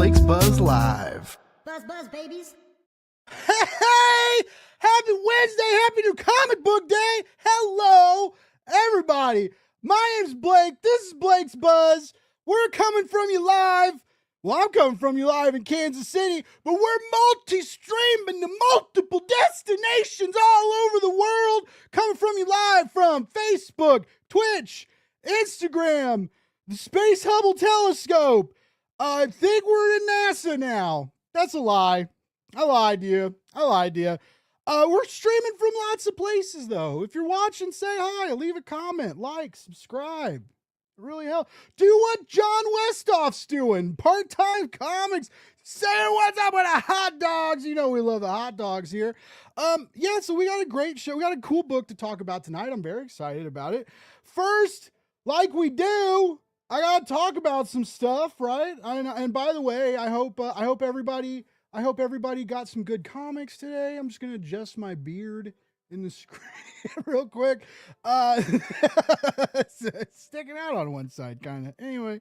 Blake's Buzz Live. Buzz, buzz, babies. Hey! Happy Wednesday! Happy New Comic Book Day! Hello, everybody. My name's Blake. This is Blake's Buzz. We're coming from you live. Well, I'm coming from you live in Kansas City, but we're multi-streaming to multiple destinations all over the world. Coming from you live from Facebook, Twitch, Instagram, the Space Hubble Telescope. I think we're in NASA now. That's a lie. I lied to you. We're streaming from lots of places, though. If you're watching, say hi, leave a comment, like, subscribe. It really helps. Do what John Westhoff's doing. Part-time comics. Saying what's up with the hot dogs. You know we love the hot dogs here. Yeah, so we got a great show. We got a cool book to talk about tonight. I'm very excited about it. First, like we do, I gotta talk about some stuff, right? And by the way, I hope everybody got some good comics today. I'm just gonna adjust my beard in the screen real quick. It's sticking out on one side, kind of. Anyway,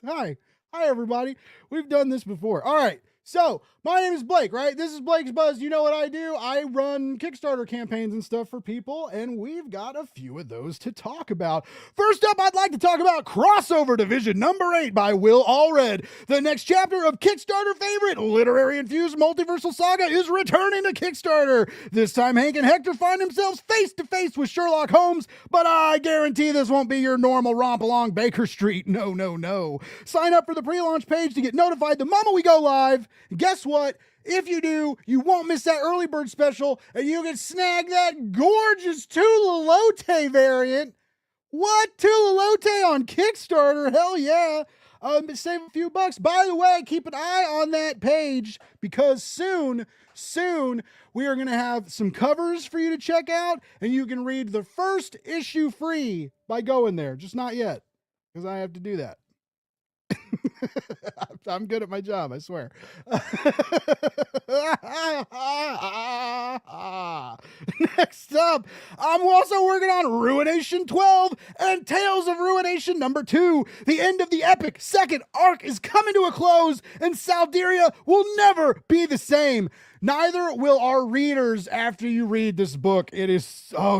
hi everybody. We've done this before. All right. So, my name is Blake, right? This is Blake's Buzz. You know what I do? I run Kickstarter campaigns and stuff for people, and we've got a few of those to talk about. First up, I'd like to talk about Crossover Division number 8 by Will Allred. The next chapter of Kickstarter favorite literary-infused multiversal saga is returning to Kickstarter. This time, Hank and Hector find themselves face-to-face with Sherlock Holmes, but I guarantee this won't be your normal romp along Baker Street. No. Sign up for the pre-launch page to get notified the moment we go live. Guess what? If you do, you won't miss that early bird special, and you can snag that gorgeous Tula Lote variant. What? Tula Lote on Kickstarter? Hell yeah. Save a few bucks. By the way, keep an eye on that page, because soon, we are going to have some covers for you to check out, and you can read the first issue free by going there. Just not yet, because I have to do that. I'm good at my job, I swear. Next up, I'm also working on Ruination 12 and Tales of Ruination number 2. The end of the epic second arc is coming to a close, and Salderia will never be the same. Neither will our readers after you read this book. It's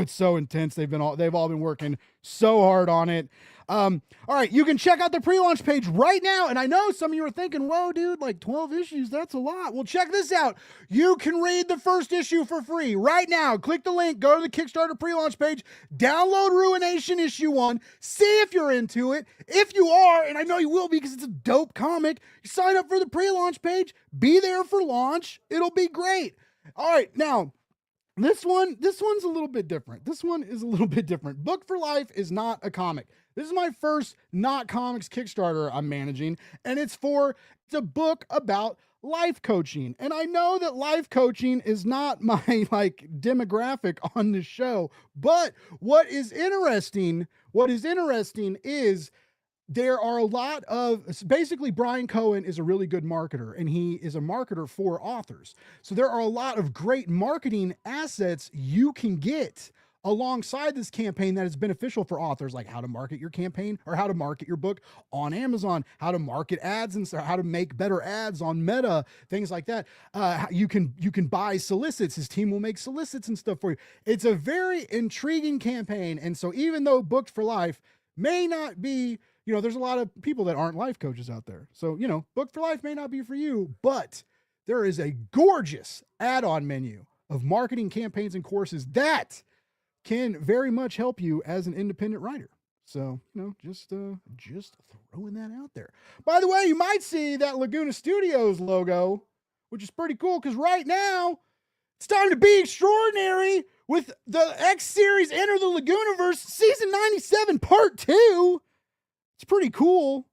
so intense. They've all been working so hard on it. All right, you can check out the pre-launch page right now, and I know some of you are thinking, whoa, dude, like 12 issues, that's a lot. Well, check this out. You can read the first issue for free right now. Click the link, go to the Kickstarter pre-launch page, download Ruination issue 1, see if you're into it. If you are, and I know you will be because it's a dope comic, you sign up for the pre-launch page, be there for launch. It'll be great. All right, now, this one's a little bit different. This one is a little bit different. Book for Life is not a comic. This is my first not comics Kickstarter I'm managing, and it's a book about life coaching. And I know that life coaching is not my demographic on the show, but what is interesting is there are a lot of, basically Brian Cohen is a really good marketer, and he is a marketer for authors. So there are a lot of great marketing assets you can get alongside this campaign that is beneficial for authors, like how to market your campaign or how to market your book on Amazon, how to market ads and how to make better ads on Meta, things like that. You can buy solicits. His team will make solicits and stuff for you. It's a very intriguing campaign. And so even though Booked for Life may not be, there's a lot of people that aren't life coaches out there. So, Booked for Life may not be for you, but there is a gorgeous add-on menu of marketing campaigns and courses that can very much help you as an independent writer. So, just throwing that out there. By the way, you might see that Laguna Studios logo, which is pretty cool, because right now it's time to be extraordinary with the X series Enter the Lagooniverse season 97 part 2. It's pretty cool.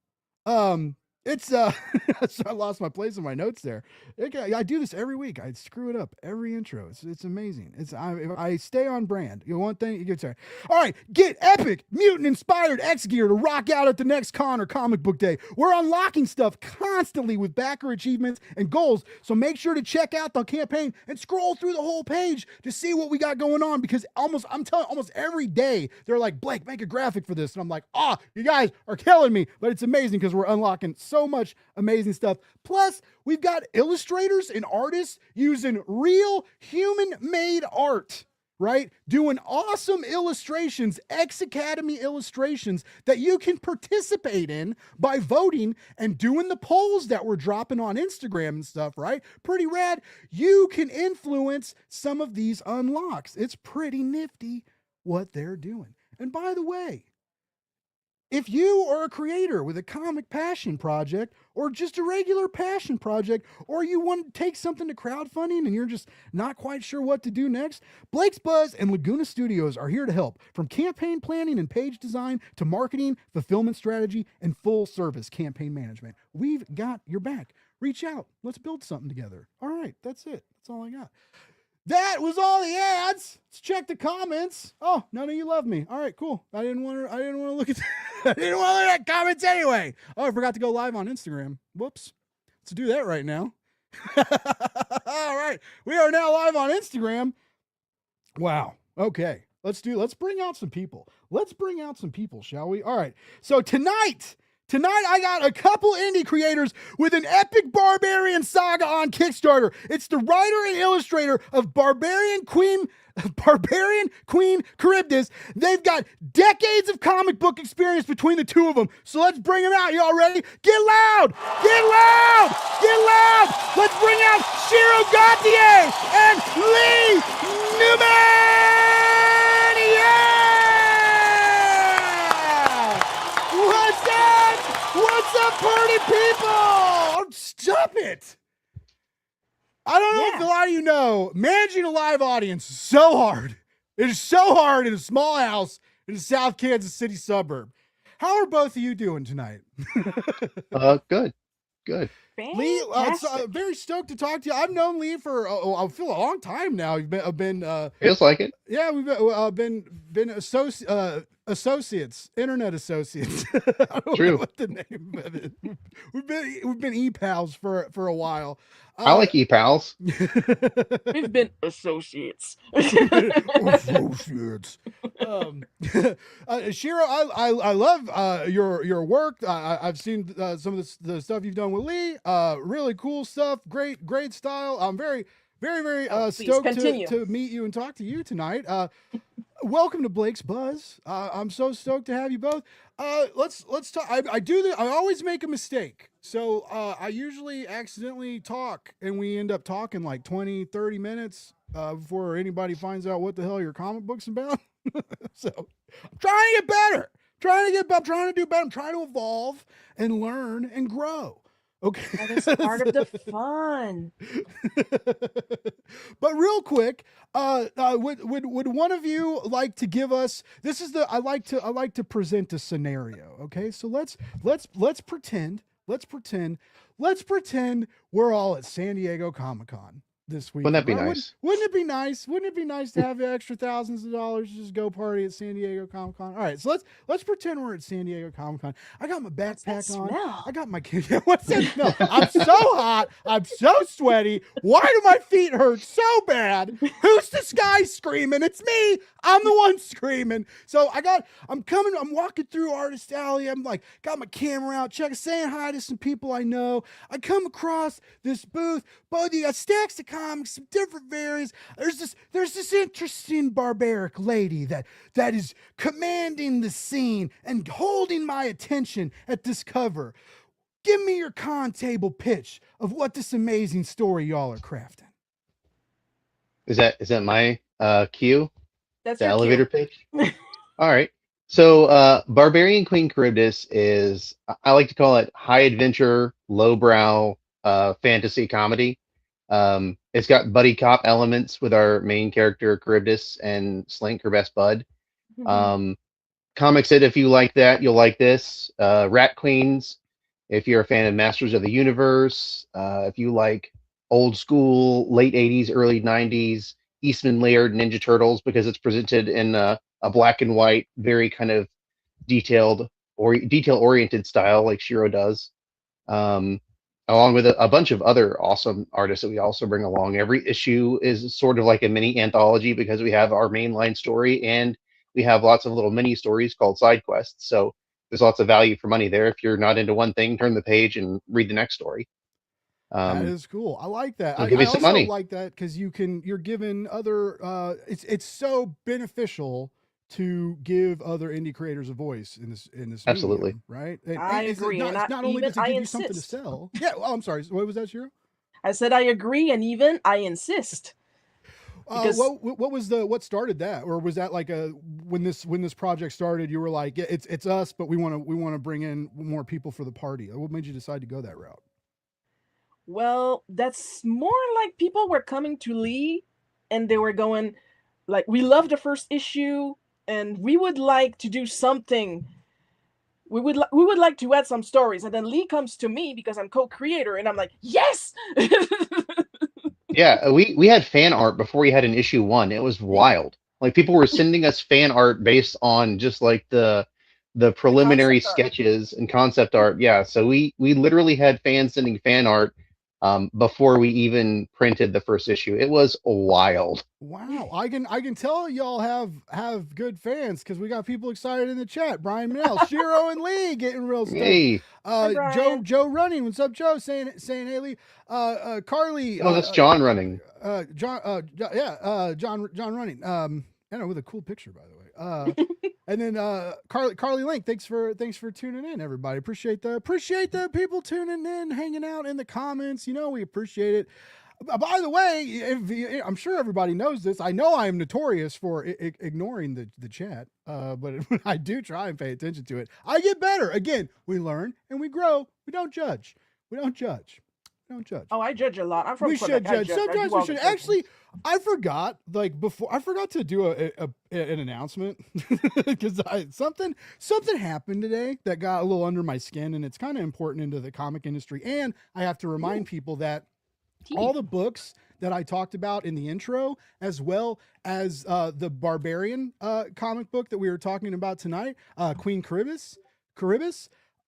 It's I lost my place in my notes there. I do this every week. I screw it up every intro. It's amazing. I stay on brand. One thing you get sorry. All right, get epic mutant inspired X gear to rock out at the next con or comic book day. We're unlocking stuff constantly with backer achievements and goals. So make sure to check out the campaign and scroll through the whole page to see what we got going on, because almost every day they're like, Blake, make a graphic for this. And I'm like, you guys are killing me. But it's amazing because we're unlocking so much amazing stuff. Plus, we've got illustrators and artists using real human-made art, right? Doing awesome illustrations, X Academy illustrations that you can participate in by voting and doing the polls that we're dropping on Instagram and stuff, right? Pretty rad. You can influence some of these unlocks. It's pretty nifty what they're doing. And by the way, if you are a creator with a comic passion project or just a regular passion project, or you want to take something to crowdfunding and you're just not quite sure what to do next, Blake's Buzz and Laguna Studios are here to help. From campaign planning and page design to marketing, fulfillment strategy, and full service campaign management. We've got your back. Reach out. Let's build something together. All right, that's it. That's all I got. That was all the ads. Let's check the comments. Oh, none of you love me. All right, cool. I didn't want to look at I didn't want to look at comments anyway. Oh, I forgot to go live on Instagram. Whoops. Let's do that right now. All right. We are now live on Instagram. Wow. Okay. Let's bring out some people. Let's bring out some people, shall we? All right. So tonight I got a couple indie creators with an epic barbarian saga on Kickstarter. It's the writer and illustrator of Barbarian Queen Karybdis. They've got decades of comic book experience between the two of them. So let's bring them out. Y'all ready? Get loud! Get loud! Get loud! Let's bring out Shiro Gauthier and Newman! Yeah! What's up? What's up, party people? Oh, stop it. I don't know if a lot of you know, managing a live audience is so hard. It is so hard in a small house in a South Kansas City suburb. How are both of you doing tonight? Good. Lee, very stoked to talk to you. I've known Lee for I feel a long time now. I've been feels like it. Yeah, we've been associates, internet associates. I don't know what the name of it. We've been e-pals for a while. I like e-pals. We've been associates. Associates. Shiro, I love your work. I've seen some of the stuff you've done with Lee. Really cool stuff. Great style. I'm very stoked to meet you and talk to you tonight. Welcome to Blake's Buzz. I'm so stoked to have you both. Let's talk. I always make a mistake. So I usually accidentally talk and we end up talking like 20-30 minutes before anybody finds out what the hell your comic book's about. So I'm trying to get better. I'm trying to do better. I'm trying to evolve and learn and grow. Okay. That is part of the fun. But real quick, would one of you like to give us, I like to present a scenario. Okay. So let's pretend we're all at San Diego Comic-Con this week. Wouldn't that be nice? Wouldn't it be nice? Wouldn't it be nice to have the extra thousands of dollars to just go party at San Diego Comic-Con? All right, so let's pretend we're at San Diego Comic-Con. I got my backpack on. Smell? I got my what's that smell? I'm so hot. I'm so sweaty. Why do my feet hurt so bad? Who's this guy screaming? It's me. I'm the one screaming. So I'm walking through Artist Alley. I'm like, got my camera out, saying hi to some people I know. I come across this booth. Both you got stacks of comics, some different variants. There's this interesting barbaric lady that is commanding the scene and holding my attention at this cover. Give me your con table pitch of what this amazing story y'all are crafting. Is that my cue? That's the your elevator cue. pitch. All right. So Barbarian Queen Karybdis is, I like to call it high adventure, lowbrow fantasy comedy. It's got buddy cop elements with our main character Karybdis and Slink, her best bud. Comics it if you like that, you'll like this. Rat Queens, if you're a fan of Masters of the Universe, if you like old school, late 80s, early 90s, Eastman Laird Ninja Turtles, because it's presented in a black and white, very kind of detail oriented style like Shiro does. Along with a bunch of other awesome artists that we also bring along. Every issue is sort of like a mini anthology because we have our mainline story and we have lots of little mini stories called side quests. So there's lots of value for money there. If you're not into one thing, turn the page and read the next story. That is cool. I like that. It'll give me I some also money. like that because you're giving other. It's so beneficial to give other indie creators a voice in this Absolutely. medium, right? I it's agree, Not, and it's not only does it I give you something to insist. sell. Yeah. Oh, I'm sorry. What was that, Shiro? I said I agree, and even I insist. Because What started that, or was that like when this project started? You were like, yeah, it's us, but we want to bring in more people for the party. What made you decide to go that route? well, that's more like people were coming to Lee, and they were going, like, we love the first issue, and we would like to do something. We would like to add some stories, and then Lee comes to me because I'm co-creator, and I'm like, yes. Yeah, we had fan art before we had an issue 1. It was wild. Like people were sending us fan art based on just like the preliminary concept art. sketches and concept art. Yeah, so we literally had fans sending fan art before we even printed the first issue. It was wild. Wow, I can tell y'all have good fans because we got people excited in the chat. Brian Mill, Shiro, and Lee getting real stoked. Hey, Joe running. What's up, Joe? Saying hey, Lee. Carly. oh, that's John running. John running. I know, with a cool picture, by the way. And then Carly Link, thanks for tuning in, everybody. Appreciate the people tuning in, hanging out in the comments. You know, we appreciate it. By the way, I'm sure everybody knows this. I know I am notorious for ignoring the chat, but I do try and pay attention to it. I get better. Again, we learn and we grow. We don't judge. Oh, I judge a lot. I'm from We Quebec. should judge. Sometimes we should. Actually, Actually, I forgot. Like before, I forgot to do an announcement because something happened today that got a little under my skin, and it's kind of important into the comic industry. And I have to remind people that all the books that I talked about in the intro, as well as the Barbarian comic book that we were talking about tonight, Queen Karybdis.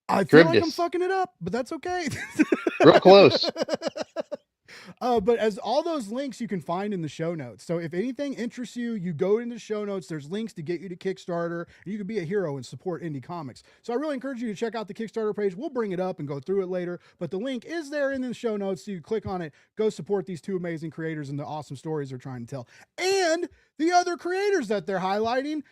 I feel like I'm fucking it up, but that's okay. Real close. But as all those links you can find in the show notes. So if anything interests you, you go into the show notes. There's links to get you to Kickstarter. You can be a hero and support indie comics. So I really encourage you to check out the Kickstarter page. We'll bring it up and go through it later. But the link is there in the show notes. So you click on it, go support these two amazing creators and the awesome stories they're trying to tell. And the other creators that they're highlighting,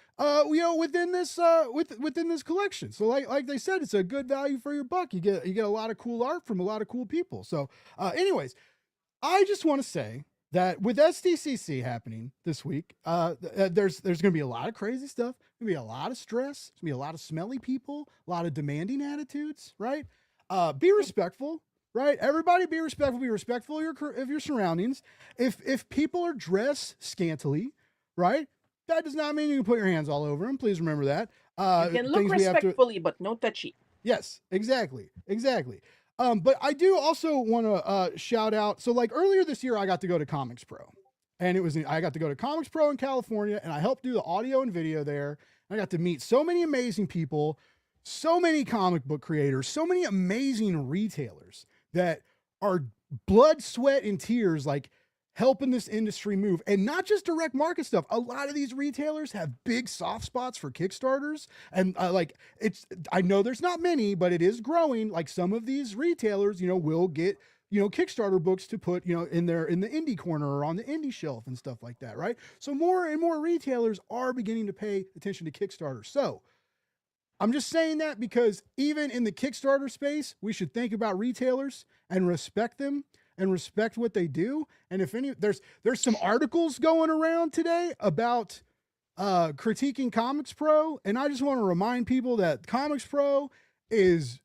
within this collection. So like they said, it's a good value for your buck. You get a lot of cool art from a lot of cool people. So anyways, I just want to say that with SDCC happening this week, there's going to be a lot of crazy stuff. Going to be a lot of stress. Going to be a lot of smelly people, a lot of demanding attitudes, right? Be respectful, right? Everybody be respectful. Be respectful of your surroundings. If people are dressed scantily, right? That does not mean you can put your hands all over them. Please remember that. You can look respectfully, but no touchy. Yes, exactly. But I do also want to shout out. So like earlier this year, I got to go to Comics Pro, and I got to go to Comics Pro in California, and I helped do the audio and video there. I got to meet so many amazing people, so many comic book creators, so many amazing retailers that are blood, sweat, and tears, like helping this industry move, and not just direct market stuff. A lot of these retailers have big soft spots for Kickstarters, and I know there's not many, but it is growing. Like some of these retailers, will get Kickstarter books to put in the indie corner or on the indie shelf and stuff like that, right? So more and more retailers are beginning to pay attention to Kickstarter. So I'm just saying that because even in the Kickstarter space, we should think about retailers and respect them and respect what they do. And if there's some articles going around today about critiquing Comics Pro, and I just want to remind people that Comics Pro is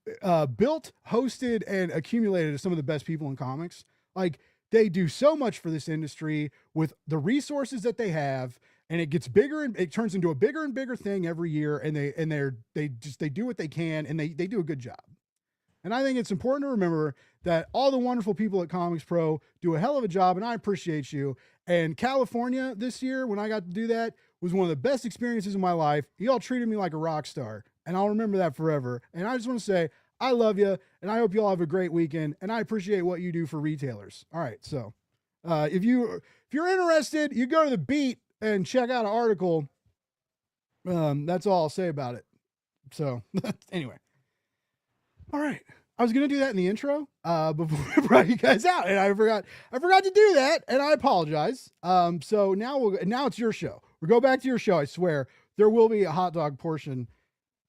built, hosted, and accumulated as some of the best people in comics. Like they do so much for this industry with the resources that they have, and it gets bigger and it turns into a bigger and bigger thing every year. And they do what they can, and they do a good job. And I think it's important to remember that all the wonderful people at Comics Pro do a hell of a job, and I appreciate you. And California this year, when I got to do that, was one of the best experiences of my life. Y'all treated me like a rock star, and I'll remember that forever. And I just want to say, I love you, and I hope you all have a great weekend, and I appreciate what you do for retailers. All right, so if you're interested, you go to the Beat and check out an article. That's all I'll say about it. So anyway, all right. I was gonna do that in the intro before I brought you guys out, and I forgot to do that, and I apologize. So now it's your show. We'll go back to your show. I swear there will be a hot dog portion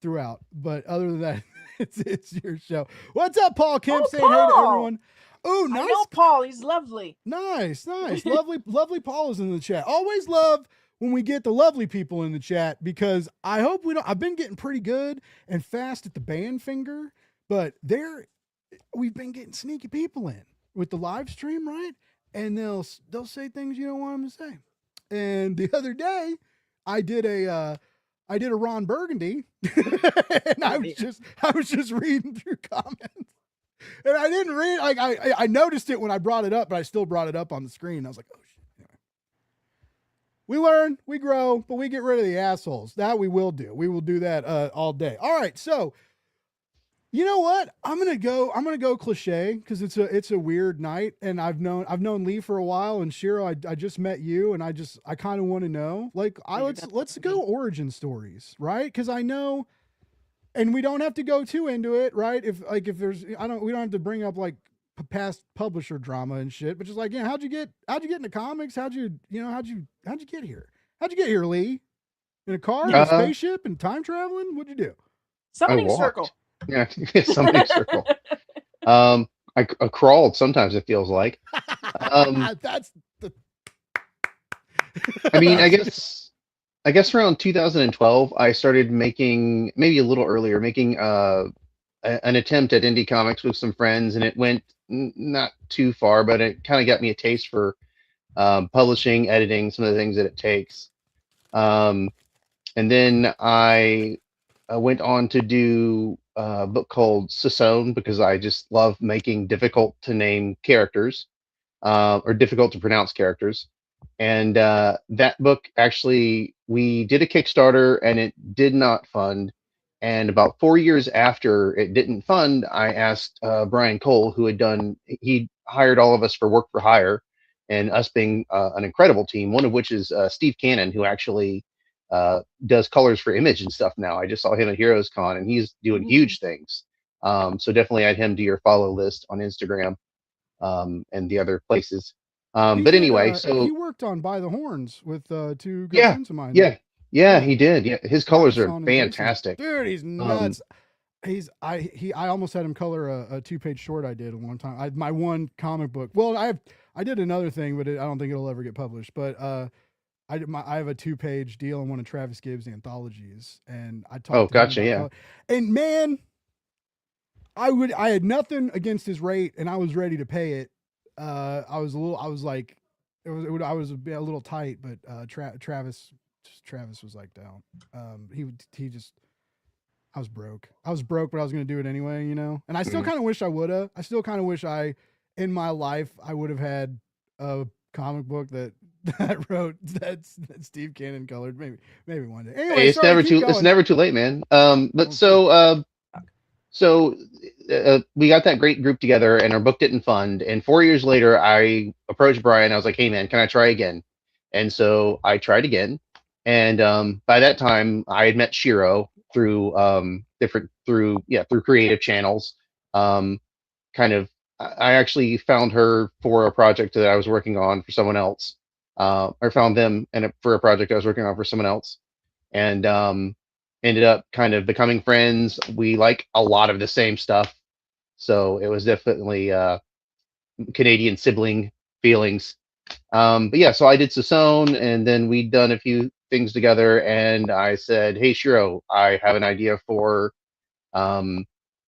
throughout, but other than that, it's your show. What's up, Paul Kemp? Oh, saying hey to Paul! everyone. Oh, nice. I know Paul. He's lovely. Nice. lovely Paul is in the chat. Always love when we get the lovely people in the chat, because I hope we don't. I've been getting pretty good and fast at the band finger, but we've been getting sneaky people in with the live stream, right? And they'll say things you don't want them to say. And the other day, I did a Ron Burgundy, and I was just reading through comments. And I didn't read, like, I noticed it when I brought it up, but I still brought it up on the screen. I was like, oh shit. Anyway. We learn, we grow, but we get rid of the assholes. That we will do. We will do that all day. All right, so you know what? I'm gonna go cliche, because it's a weird night, and I've known Lee for a while, and Shiro, I just met you, and I kind of want to know, like, let's go origin stories, right? Because I know. And we don't have to go too into it, right? If there's, we don't have to bring up like past publisher drama and shit, but just like, how'd you get into comics? How'd you get here? How'd you get here, Lee? In a car, in a spaceship, and time traveling? What'd you do? Summoning circle. Yeah, summoning circle. I crawled. Sometimes it feels like. That's the. I mean, I guess around 2012, I started making, maybe a little earlier, making an attempt at indie comics with some friends, and it went not too far, but it kind of got me a taste for publishing, editing, some of the things that it takes. And then I went on to do a book called Sasone, because I just love making difficult to name characters, or difficult to pronounce characters. And that book, actually, we did a Kickstarter and it did not fund. And about 4 years after it didn't fund, I asked Brian Cole, he hired all of us for work for hire, and us being an incredible team, one of which is Steve Cannon, who actually does colors for Image and stuff now. I just saw him at Heroes Con, and he's doing huge things. So definitely add him to your follow list on Instagram and the other places. But anyway, so he worked on By the Horns with two good friends of mine. Yeah, he did. Yeah, his colors are fantastic. Dude, he's nuts. I almost had him color a 2-page short I did one time. My one comic book. Well, I did another thing, but I don't think it'll ever get published. But I have a 2-page deal in one of Travis Gibbs' anthologies, and I talked. Oh, gotcha. Yeah. Color. And man, I had nothing against his rate, and I was ready to pay it. I was a little tight, but Travis was like down. I was broke, but I was going to do it anyway, and I still kind of wish I would have. I still kind of wish in my life, I would have had a comic book that wrote that Steve Cannon colored. Maybe one day. Anyway, hey, it's never too late, man. But so we got that great group together, and our book didn't fund. And 4 years later, I approached Brian. I was like, "Hey, man, can I try again?" And so I tried again. And by that time, I had met Shiro through creative channels. I actually found her for a project that I was working on for someone else. I found them for a project I was working on for someone else, and ended up kind of becoming friends. We like a lot of the same stuff, so it was definitely Canadian sibling feelings. But yeah, so I did Sasone, and then we'd done a few things together, and I said, "Hey, Shiro, I have an idea for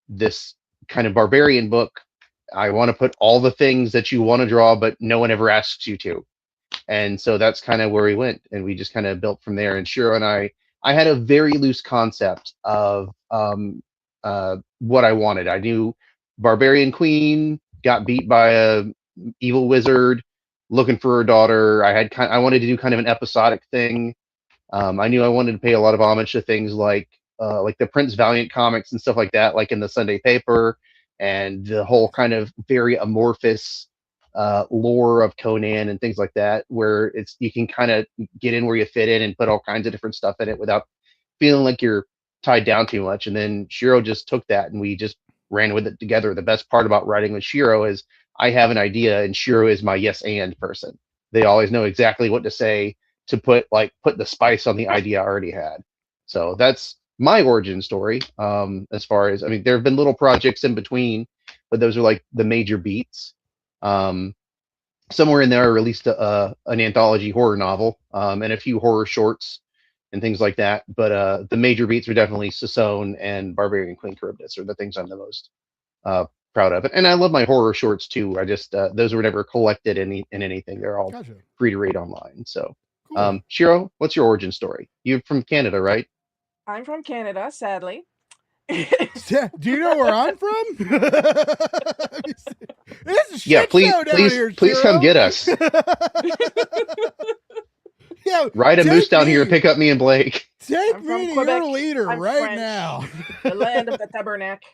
this kind of barbarian book. I want to put all the things that you want to draw, but no one ever asks you to." And so that's kind of where we went, and we just kind of built from there. And Shiro and I had a very loose concept of what I wanted. I knew Barbarian Queen got beat by a evil wizard looking for her daughter. I wanted to do kind of an episodic thing. I knew I wanted to pay a lot of homage to things like the Prince Valiant comics and stuff like that, like in the Sunday paper, and the whole kind of very amorphous lore of Conan and things like that, where you can kind of get in where you fit in and put all kinds of different stuff in it without feeling like you're tied down too much. And then Shiro just took that and we just ran with it together. The best part about writing with Shiro is I have an idea and Shiro is my yes and person. They always know exactly what to say to put the spice on the idea I already had. So that's my origin story. As far as, I mean, there have been little projects in between, but those are like the major beats. Somewhere in there I released an anthology horror novel, and a few horror shorts and things like that. But the major beats are definitely Sasone and Barbarian Queen Karybdis are the things I'm the most proud of. And I love my horror shorts too. I just those were never collected in anything. They're all Gotcha. free to read online. So, Cool. Shiro, what's your origin story? You're from Canada, right? I'm from Canada, sadly. Yeah, do you know where I'm from? It's a shit Yeah, please, show down please, here, please Shiro. come get us. Yeah, Ride a moose take down here me. to pick up me and Blake. Take I'm me from to Quebec. your leader I'm right French. now. The land of the tabernacle.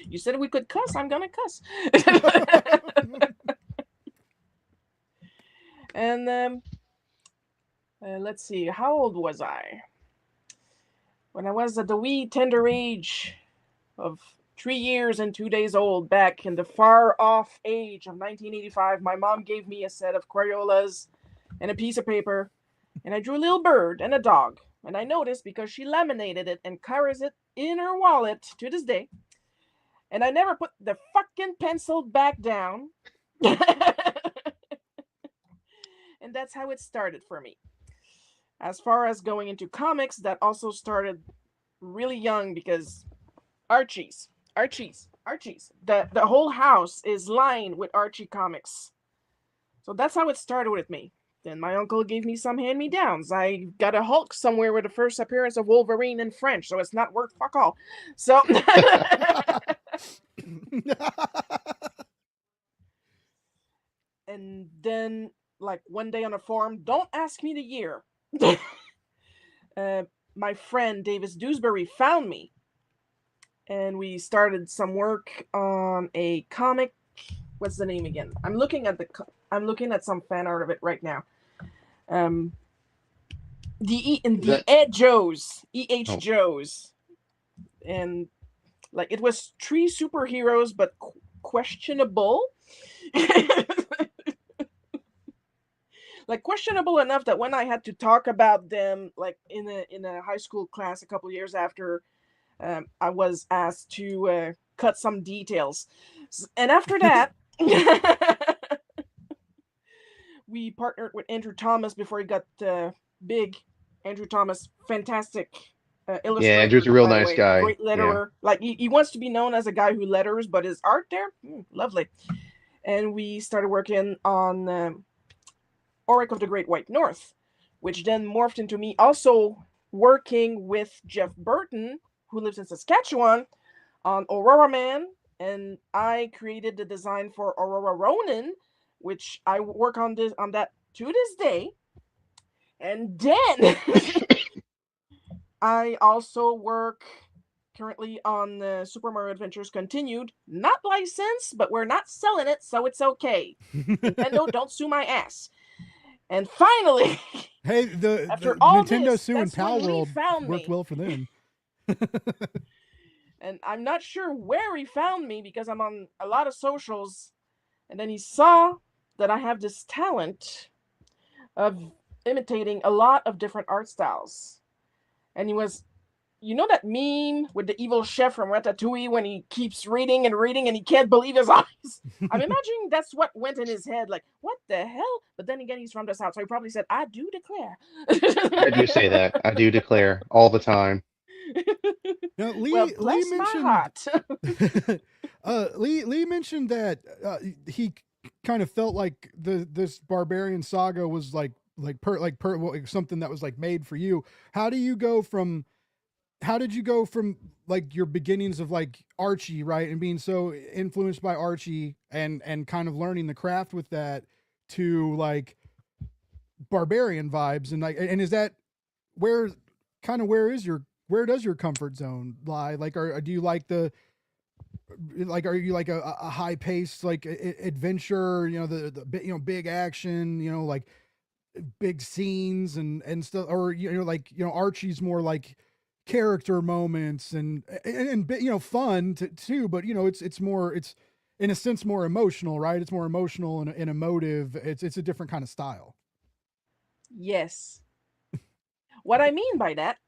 You said we could cuss. I'm gonna cuss. And let's see. How old was I? When I was at the wee tender age of 3 years and 2 days old, back in the far off age of 1985, my mom gave me a set of Crayolas and a piece of paper, and I drew a little bird and a dog. And I noticed because she laminated it and carries it in her wallet to this day. And I never put the fucking pencil back down. And that's how it started for me. As far as going into comics, that also started really young because Archie's. The whole house is lined with Archie comics. So that's how it started with me. Then my uncle gave me some hand-me-downs. I got a Hulk somewhere with the first appearance of Wolverine in French, so it's not worth fuck all. So and then, like, one day on a forum, don't ask me the year. My friend Davis Dewsbury found me, and we started some work on a comic. What's the name again? I'm looking at some fan art of it right now. The Ed Joes, E.H. Joes, and like it was 3 superheroes, but questionable. Like questionable enough that when I had to talk about them, like in a high school class a couple years after, I was asked to cut some details, and after that. We partnered with Andrew Thomas before he got big. Andrew Thomas, fantastic illustrator. Yeah, Andrew's a real by the nice way. guy. Great letterer. Yeah. Like he wants to be known as a guy who letters, but his art there, lovely. And we started working on Auric of the Great White North, which then morphed into me also working with Jeff Burton, who lives in Saskatchewan, on Aurora Man, and I created the design for Aurora Ronin, which I work on that to this day. And then I also work currently on the Super Mario Adventures Continued, not licensed, but we're not selling it, so it's okay. Nintendo, don't sue my ass. And finally, hey, after the all Nintendo this, suing that's when Pal Lee World found worked me. well for them. And I'm not sure where he found me because I'm on a lot of socials. And then he saw that I have this talent of imitating a lot of different art styles. And he was, you know that meme with the evil chef from Ratatouille when he keeps reading and reading and he can't believe his eyes? I'm imagining that's what went in his head, like, what the hell? But then again, he's from the South, so he probably said, I do declare. I do say that. I do declare all the time. Now, Well, bless Lee mentioned, my heart. Lee mentioned that he kind of felt like this Barbarian saga was like something that was like made for you. How did you go from like your beginnings of like Archie, right, and being so influenced by Archie and kind of learning the craft with that to like Barbarian vibes, and like, and is that where does your comfort zone lie? Like, do you like are you like a high paced like adventure, the big action, like big scenes and stuff, or like Archie's more like character moments and fun too, but it's more, it's in a sense more emotional, right? It's more emotional and emotive. It's a different kind of style. Yes. What I mean by that,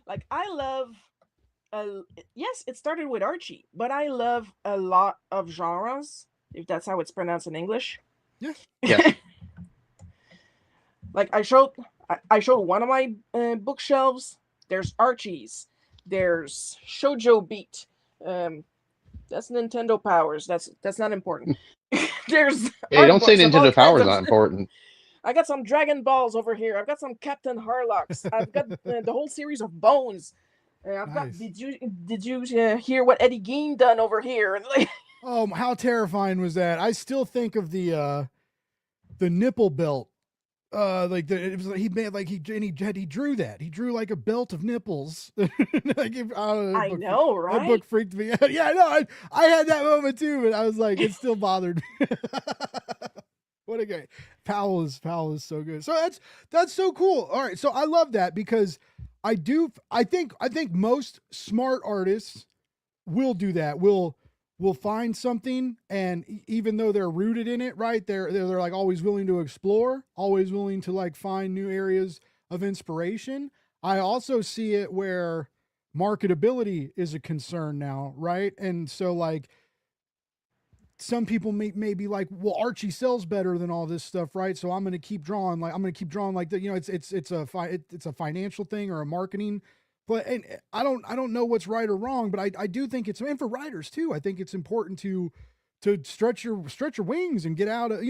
like I love, yes, it started with Archie, but I love a lot of genres, if that's how it's pronounced in English. Yeah. Yes. Like I showed one of my bookshelves. There's Archie's. There's Shoujo Beat. That's Nintendo Powers. That's not important. There's Hey, art don't say books of all Nintendo kinds Power's of not important. I got some Dragon Balls over here. I've got some Captain Harlocks. I've got the whole series of Bones. I've got. Nice. Did you hear what Eddie Gein done over here? Oh, how terrifying was that? I still think of the nipple belt. Like it was, he made like he drew that. He drew like a belt of nipples. Like, I know, right? That book freaked me out. Yeah, I had that moment too, but I was like, it still bothered me. What a guy. Powell is so good. So that's so cool. All right. So I love that because I think most smart artists will do that. Will find something, and even though they're rooted in it, right? They're like always willing to explore, always willing to like find new areas of inspiration. I also see it where marketability is a concern now, right? And so like some people may be like, well, Archie sells better than all this stuff, right? So I'm going to keep drawing like that. It's a financial thing or a marketing, but and I don't know what's right or wrong, but I do think it's, and for writers too, I think it's important to stretch your wings and get out of,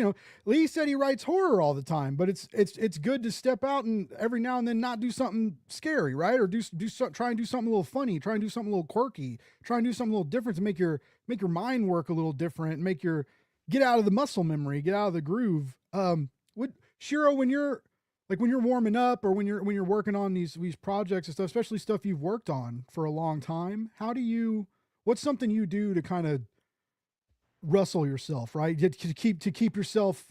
Lee said he writes horror all the time, but it's good to step out and every now and then not do something scary, right? Or try and do something a little funny, try and do something a little quirky, try and do something a little different to make your mind work a little different, get out of the muscle memory, get out of the groove. What Shiro, when you're warming up or when you're working on these projects and stuff, especially stuff you've worked on for a long time, what's something you do to kind of rustle yourself, right? To keep yourself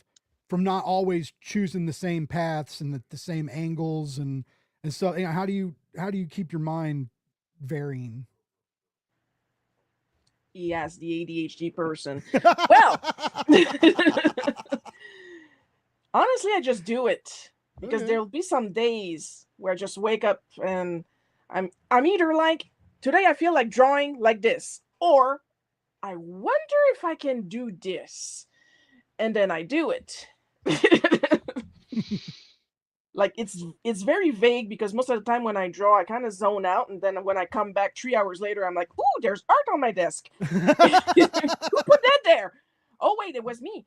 from not always choosing the same paths and the same angles and so, how do you keep your mind varying? Yes, the ADHD person. Well, honestly, I just do it because Okay. there'll be some days where I just wake up and I'm either like, today I feel like drawing like this, or I wonder if I can do this, and then I do it. Like it's very vague because most of the time when I draw, I kind of zone out, and then when I come back 3 hours later, I'm like, "Ooh, there's art on my desk. Who put that there? Oh wait, it was me."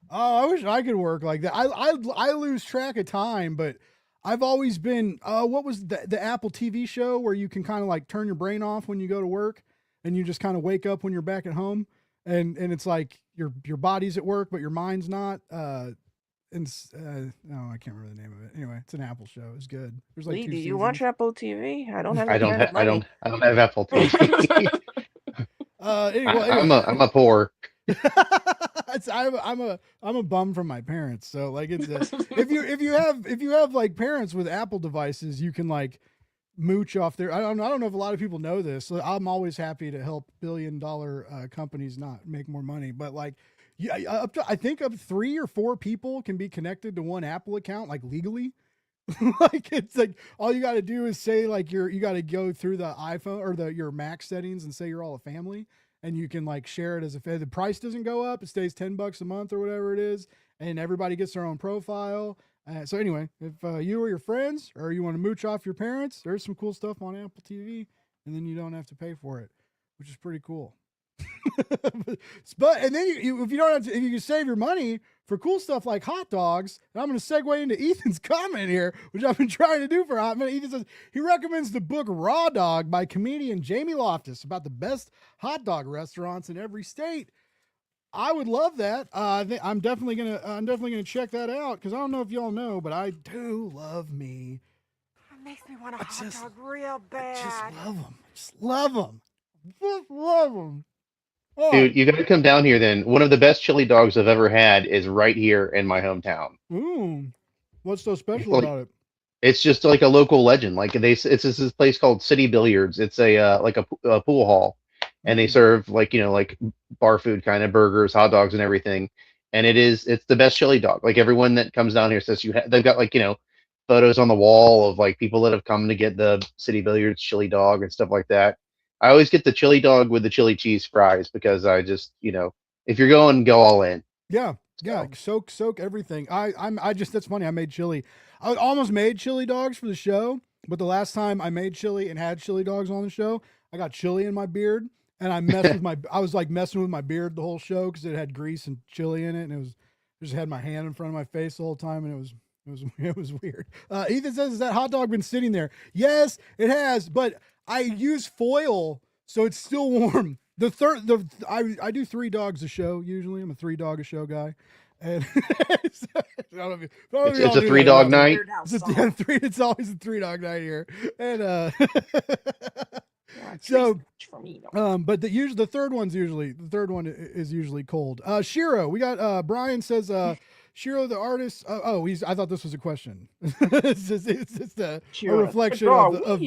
Oh, I wish I could work like that. I lose track of time, but I've always been. What was the Apple TV show where you can kind of like turn your brain off when you go to work, and you just kind of wake up when you're back at home, and it's like your body's at work, but your mind's not. No, I can't remember the name of it. Anyway, it's an Apple show. It's good. There's like Lee, two do you seasons. watch Apple TV? I don't have I any don't kind of have I money. don't have Apple TV. Anyway. I'm a poor. I'm a bum from my parents, so like it's if you have like parents with Apple devices, you can like mooch off there. I don't know if a lot of people know this. So I'm always happy to help billion-dollar companies not make more money, but like yeah, I think up 3 or 4 people can be connected to one Apple account like legally. Like it's like all you got to do is say like you got to go through the iPhone or your Mac settings and say you're all a family, and you can like share it as the price doesn't go up, it stays $10 a month or whatever it is, and everybody gets their own profile. So anyway, if you or your friends or you want to mooch off your parents, there's some cool stuff on Apple TV, and then you don't have to pay for it, which is pretty cool. But and then if you don't have to, if you can save your money for cool stuff like hot dogs, and I'm going to segue into Ethan's comment here, which I've been trying to do for a hot minute. Ethan says he recommends the book Raw Dog by comedian Jamie Loftus about the best hot dog restaurants in every state. I would love that. I'm definitely gonna check that out because I don't know if y'all know, but I do love me. It makes me want a hot dog real bad. I just love them. Just love them. Oh, Dude, you got to come down here then. One of the best chili dogs I've ever had is right here in my hometown. what's so special Like, about it? it's just like a local legend. Like it's this place called City Billiards. It's a pool hall, and they Mm. serve like bar food kind of burgers, hot dogs, and everything. And it's the best chili dog. Like everyone that comes down here says they've got photos on the wall of like people that have come to get the City Billiards chili dog and stuff like that. I always get the chili dog with the chili cheese fries because I just if you're going, go all in. Yeah, yeah, soak everything. I just that's funny. I made chili. I almost made chili dogs for the show, but the last time I made chili and had chili dogs on the show, I got chili in my beard, and I messed with my. I was like messing with my beard the whole show because it had grease and chili in it, and I just had my hand in front of my face the whole time, and it was weird. Ethan says, "Has that hot dog been sitting there?" Yes, it has, but I use foil, so it's still warm. I do 3 dogs a show usually. I'm a 3 dog a show guy, and It's a 3 dog night. It's always a 3 dog night here, and So, but the third one is usually cold. Shiro, we got Brian says Shiro the artist. I thought this was a question. it's just a reflection of the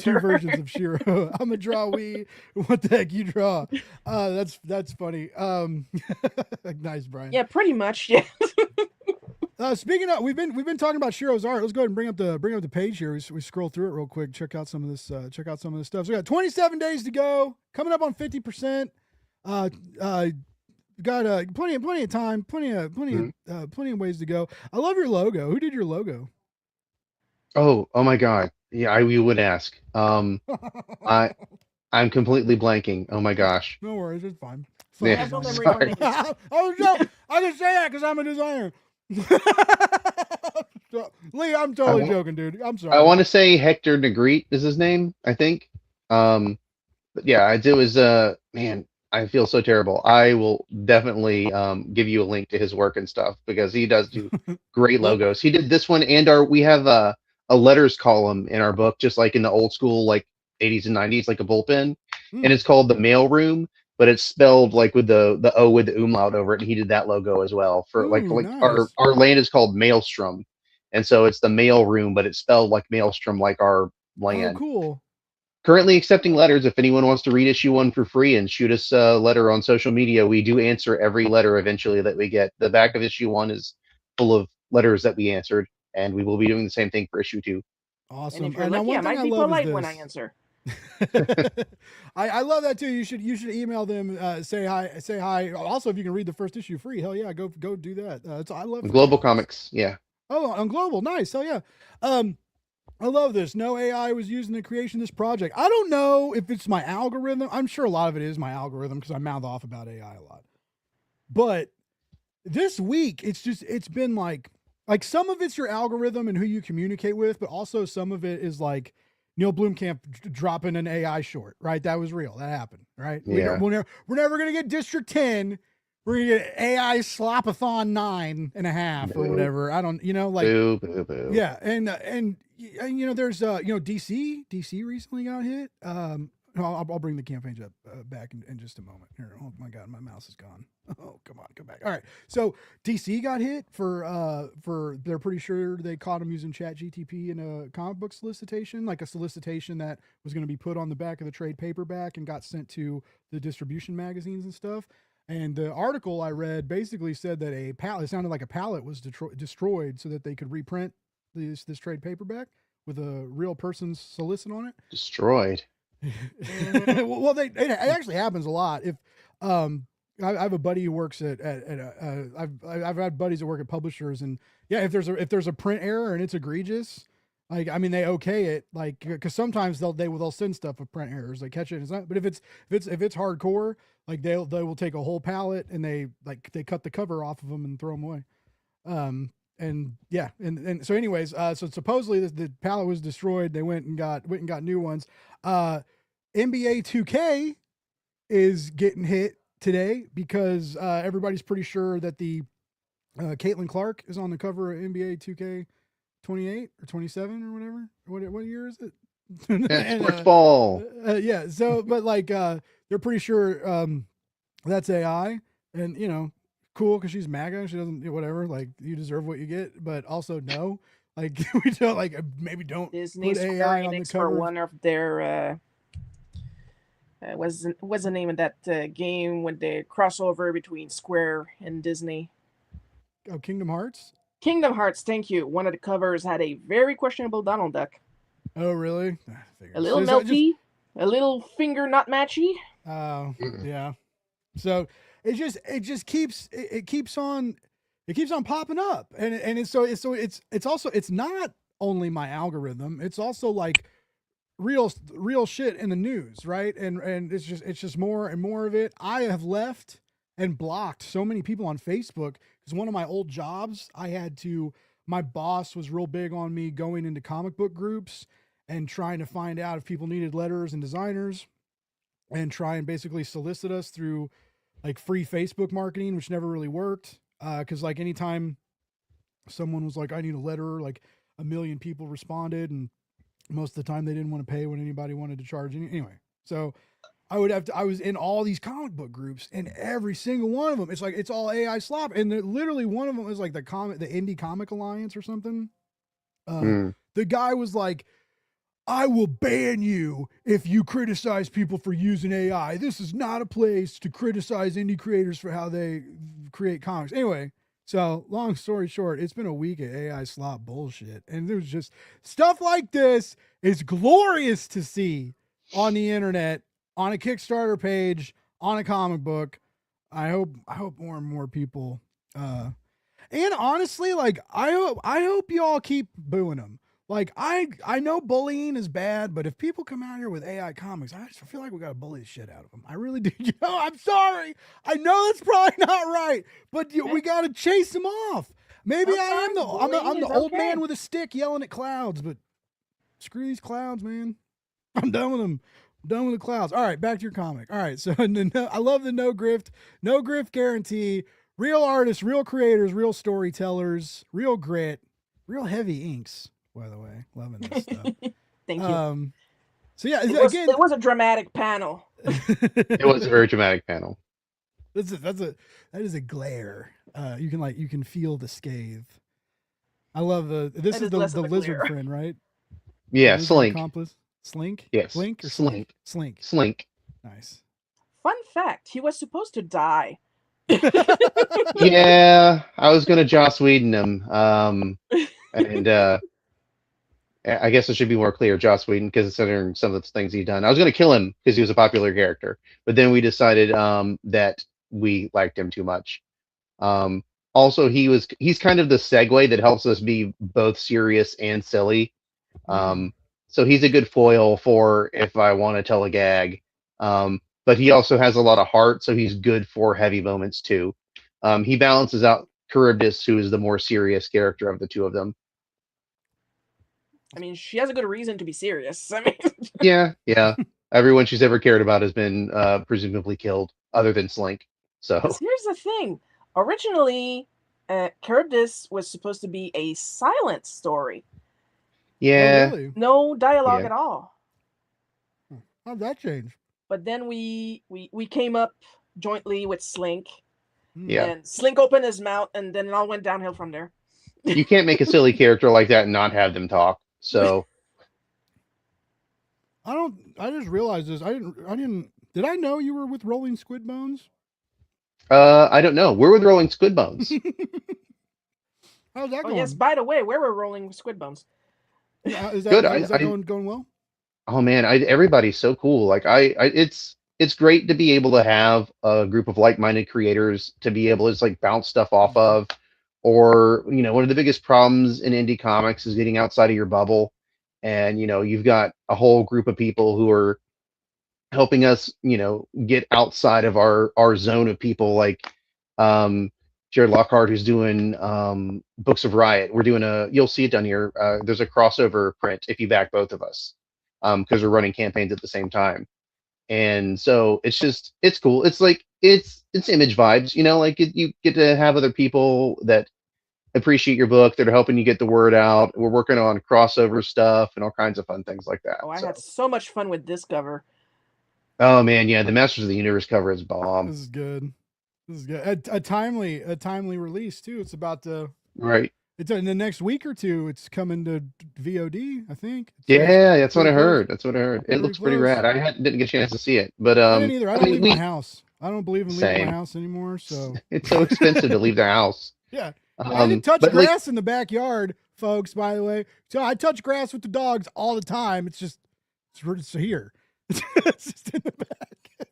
2 versions of Shiro. I'm a draw we. What the heck you draw? That's funny. Nice, Brian. Yeah, pretty much. Yeah. Speaking of, we've been talking about Shiro's art. Let's go ahead and bring up the page here. We scroll through it real quick. Check out some of this stuff. So we got 27 days to go. Coming up on 50%. Got plenty of time. Plenty of ways to go. I love your logo. Who did your logo? Oh my God. Yeah, you would ask. I'm completely blanking. Oh my gosh. No worries, it's fine. Yeah, sorry. I can say that because I'm a designer. Lee, I'm totally joking, dude. I'm sorry. I want to say Hector Negrete is his name, I think. But yeah, it was man, I feel so terrible. I will definitely give you a link to his work and stuff because he does do great logos. He did this one and we have a letters column in our book, just like in the old school like 80s and 90s, like a bullpen, and it's called the Mael'ström, but it's spelled like with the O with the umlaut over it, and he did that logo as well for nice. our land is called Mael'ström, and so it's the mail room, but it's spelled like Maelstrom, like our land. Oh, cool. Currently accepting letters. If anyone wants to read issue 1 for free and shoot us a letter on social media, we do answer every letter eventually that we get. The back of issue 1 is full of letters that we answered, and we will be doing the same thing for issue 2. Awesome. And if you're lucky, I might be polite when I answer. I love that too. You should email them, say hi. Also, if you can read the first issue free, hell yeah, go do that. I love Global Comics, yeah. Oh, on Global, nice. Hell yeah. I love this. No AI was used in the creation of this project. I don't know if it's my algorithm. I'm sure a lot of it is my algorithm because I mouth off about AI a lot. But this week, it's been like some of it's your algorithm and who you communicate with, but also some of it is like Neil Blomkamp dropping an AI short, right? That was real. That happened, right? Yeah. We're never going to get District 10. We're going to get AI Slopathon 9.5 or whatever. I don't, like, boo, boo, boo. Yeah. And there's, DC recently got hit. I'll bring the campaigns up back in just a moment. Here, oh my God, my mouse is gone. Oh, come back. All right. So DC got hit for they're pretty sure they caught him using ChatGTP in a comic book solicitation, like a solicitation that was going to be put on the back of the trade paperback and got sent to the distribution magazines and stuff. And the article I read basically said that a pallet, it sounded like a pallet was destroyed so that they could reprint this trade paperback with a real person's solicit on it. Destroyed. Well, it actually happens a lot. If I have a buddy who works at I've had buddies that work at publishers, and yeah, if there's a print error and it's egregious, like I mean they okay it, like because sometimes they'll send stuff with print errors, they catch it. It's not, but if it's hardcore, like they will take a whole pallet and they cut the cover off of them and throw them away. And yeah, and so anyways, so supposedly the pallet was destroyed. They went and got new ones. NBA 2K is getting hit today because everybody's pretty sure that the Caitlin Clark is on the cover of NBA 2K 28 or 27 or whatever. What year is it? Sports ball. Yeah. So, but like, they're pretty sure that's AI, and cool because she's MAGA. She doesn't whatever. Like you deserve what you get, but also no. Like we don't maybe don't Disney put Square AI on the Enix for cover. one of their what's the name of that game when they crossover between Square and Disney? Oh, Kingdom Hearts. Kingdom Hearts. Thank you. One of the covers had a very questionable Donald Duck. Oh, really? A little melty, a little finger not matchy. Oh, yeah. So it just keeps on popping up, and it's also it's not only my algorithm, it's also like real shit in the news, right? And it's just more and more of it. I have left and blocked so many people on Facebook because one of my old jobs, my boss was real big on me going into comic book groups and trying to find out if people needed letters and designers, and try and basically solicit us through like free Facebook marketing, which never really worked. Cause like anytime someone was like, I need a letter, like 1 million people responded, and most of the time they didn't want to pay when anybody wanted to charge anyway. So I was in all these comic book groups, and every single one of them, it's all AI slop. And literally one of them is like the Indie Comic Alliance or something. The guy was like, I will ban you if you criticize people for using AI. This is not a place to criticize indie creators for how they create comics. Anyway, so long story short, it's been a week of AI slop bullshit. And there's just stuff like this is glorious to see on the internet, on a Kickstarter page, on a comic book. I hope more and more people, and honestly, like I hope y'all keep booing them. Like I know bullying is bad, but if people come out here with AI comics, I just feel like we gotta bully the shit out of them. I really do. I'm sorry. I know that's probably not right, but we gotta chase them off. Maybe I'm the old man with a stick yelling at clouds, but screw these clouds, man. I'm done with them. I'm done with the clouds. All right, back to your comic. All right, so I love the no grift guarantee. Real artists, real creators, real storytellers, real grit, real heavy inks. By the way, loving this stuff. Thank you. So yeah, it was a dramatic panel. It was a very dramatic panel. That is a glare. You can feel the scathe. I love this is the lizard glare. Friend, right? Yeah, Slink. Accomplice. Slink? Yes. Slink or Slink? Slink. Slink. Nice. Fun fact, he was supposed to die. Yeah, I was gonna Joss Whedon him. And I guess it should be more clear, Joss Whedon, because considering some of the things he's done. I was going to kill him because he was a popular character, but then we decided that we liked him too much. Also, he's kind of the segue that helps us be both serious and silly. So he's a good foil for if I want to tell a gag. But he also has a lot of heart, so he's good for heavy moments too. He balances out Karybdis, who is the more serious character of the two of them. I mean, she has a good reason to be serious. I mean, yeah. Everyone she's ever cared about has been presumably killed, other than Slink. So here's the thing: originally, Karybdis was supposed to be a silent story. Yeah, really? No dialogue at all. How'd that change? But then we came up jointly with Slink. Yeah. And Slink opened his mouth, and then it all went downhill from there. You can't make a silly character like that and not have them talk. So I just realized this. Did I know you were with Rolling Squid Bones? I don't know. We're with Rolling Squid Bones. How's that going? Yes, by the way, where were Rolling Squid Bones? Is that good? Is that going well? Oh man, everybody's so cool. Like it's great to be able to have a group of like-minded creators to be able to just like bounce stuff off of. Or, one of the biggest problems in indie comics is getting outside of your bubble. And, you've got a whole group of people who are helping us, get outside of our zone of people, like Jared Lockhart, who's doing Books of Riot. We're doing you'll see it down here. There's a crossover print if you back both of us, because we're running campaigns at the same time. And so it's cool. It's like, it's image vibes, like you get to have other people that appreciate your book, that are helping you get the word out. We're working on crossover stuff and all kinds of fun things like that. I had so much fun with this cover. Oh man, yeah, the Masters of the Universe cover is bomb. This is good. This is good. A timely release too. It's about to. Right. It's in the next week or two. It's coming to VOD, I think. Yeah, that's what I pretty close. heard. That's what I heard. It Pretty looks pretty close. rad. Didn't get a chance to see it, but I didn't either. I don't mean, leave my house. I don't believe in leaving Same. my house anymore. So it's so expensive to leave their house. yeah, I didn't touch but grass in the backyard, folks. By the way, so I touch grass with the dogs all the time. It's just it's here. It's just in the back.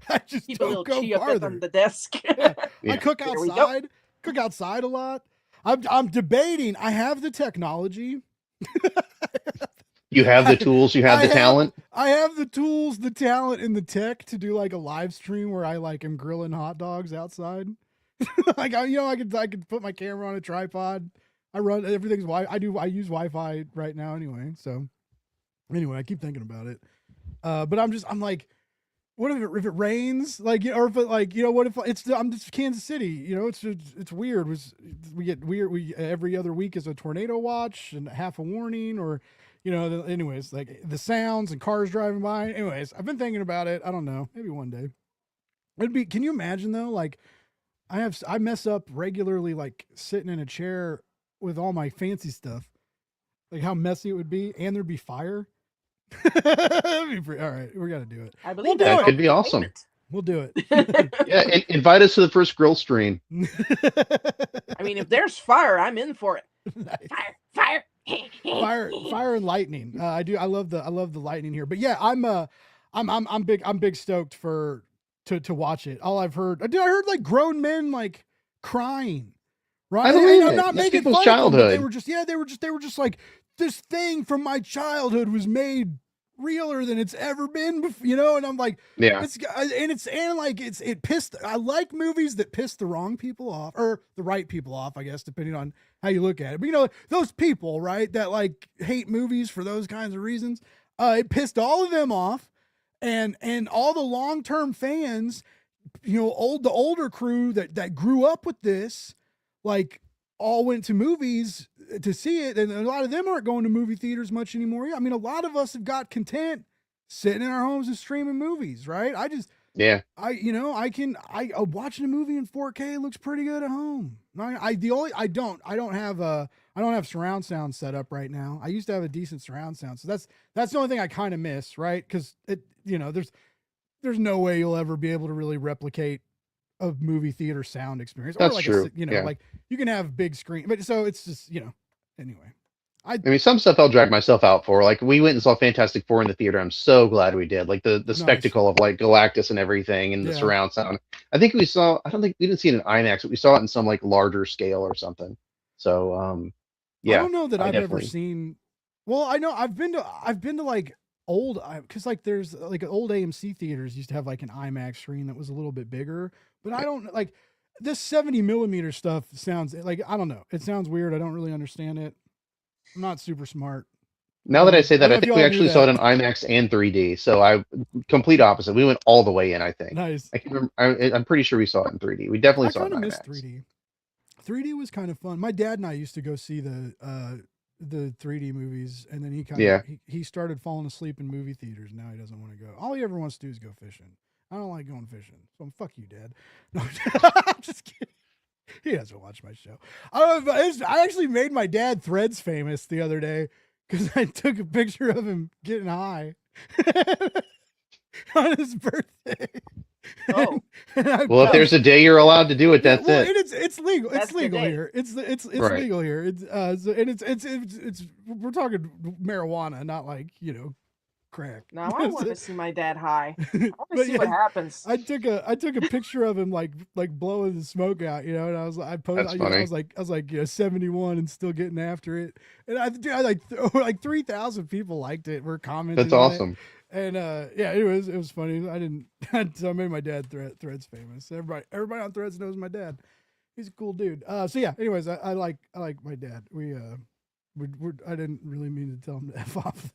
I just Keep a little don't go chia pet farther. on the desk. Yeah. Yeah. I cook There we go. outside. Cook outside a lot. I'm debating. I have the technology. You have the tools, you have I the talent. I have the tools, the talent, and the tech to do like a live stream where I like am grilling hot dogs outside. Like I could put my camera on a tripod. I run everything's I use Wi-Fi right now anyway. So anyway, I keep thinking about it. But I'm like, what if it rains? Like, or if it like, what if I'm just Kansas City, it's weird. We get weird. We every other week is a tornado watch and half a warning, or anyways, like the sounds and cars driving by. Anyways, I've been thinking about it. I don't know. Maybe one day. Can you imagine though? Like I mess up regularly, like sitting in a chair with all my fancy stuff, like how messy it would be. And there'd be fire. All right. We got to do it. I believe That could be awesome. We'll do it. Yeah. Invite us to the first grill stream. I mean, if there's fire, I'm in for it. Nice. Fire. Fire and lightning. I love the lightning here. But yeah, I'm big stoked to watch it. All I've heard, I heard like grown men like crying. Right. I believe I'm it. not That's making people's fun of them, but childhood. they were just like, this thing from my childhood was made realer than it's ever been before, and I'm like, Yeah. it pissed. I like movies that piss the wrong people off, or the right people off, I guess, depending on how you look at it. But those people, right, that like hate movies for those kinds of reasons, it pissed all of them off, and all the long-term fans, the older crew that grew up with this, like, all went to movies to see it, and a lot of them aren't going to movie theaters much anymore. I mean, a lot of us have got content sitting in our homes and streaming movies, right? Yeah. Watching a movie in 4K looks pretty good at home. I don't have surround sound set up right now. I used to have a decent surround sound, so that's the only thing I kind of miss, right? Because there's no way you'll ever be able to really replicate a movie theater sound experience. That's or like true. Like you can have big screen, but so it's just, anyway. I mean, some stuff I'll drag myself out for. Like, we went and saw Fantastic Four in the theater. I'm so glad we did. Like the Nice. spectacle of like Galactus and everything, and the Yeah. surround sound. I think we didn't see it in IMAX, but we saw it in some like larger scale or something. So, yeah. I don't know that I've ever definitely. seen. Well, I know I've been to like old, because like there's like old AMC theaters used to have like an IMAX screen that was a little bit bigger, but I don't like this 70 millimeter stuff. Sounds like, I don't know. It sounds weird. I don't really understand it. I'm not super smart. Now that I say that, I I don't know think if we y'all actually do saw it that. in IMAX and 3D. So complete opposite. We went all the way in, I think. Nice. I can remember. I'm pretty sure we saw it in 3D. We definitely I saw it kind in of IMAX. miss 3D. 3D was kind of fun. My dad and I used to go see the 3D movies, and then he started falling asleep in movie theaters. Now he doesn't want to go. All he ever wants to do is go fishing. I don't like going fishing, so fuck you, Dad. No, I'm just kidding. He doesn't watch my show. I actually made my dad Threads famous the other day because I took a picture of him getting high on his birthday. Oh. Well, if there's a day you're allowed to do it, that's well, it. and it's legal. That's It's the legal day. here. It's Right. legal here. It's we're talking marijuana, not like crack. Now I want to see my dad high. I want to But see yeah, what happens. I took a picture of him like blowing the smoke out, and I was I posted. That's I funny. was like 71 and still getting after it, and I like 3,000 people liked it. Were commenting. That's on it. awesome. And yeah, it was funny. So I made my dad Threads famous. Everybody on Threads knows my dad. He's a cool dude. So yeah. Anyways, I like my dad. I didn't really mean to tell him to F off.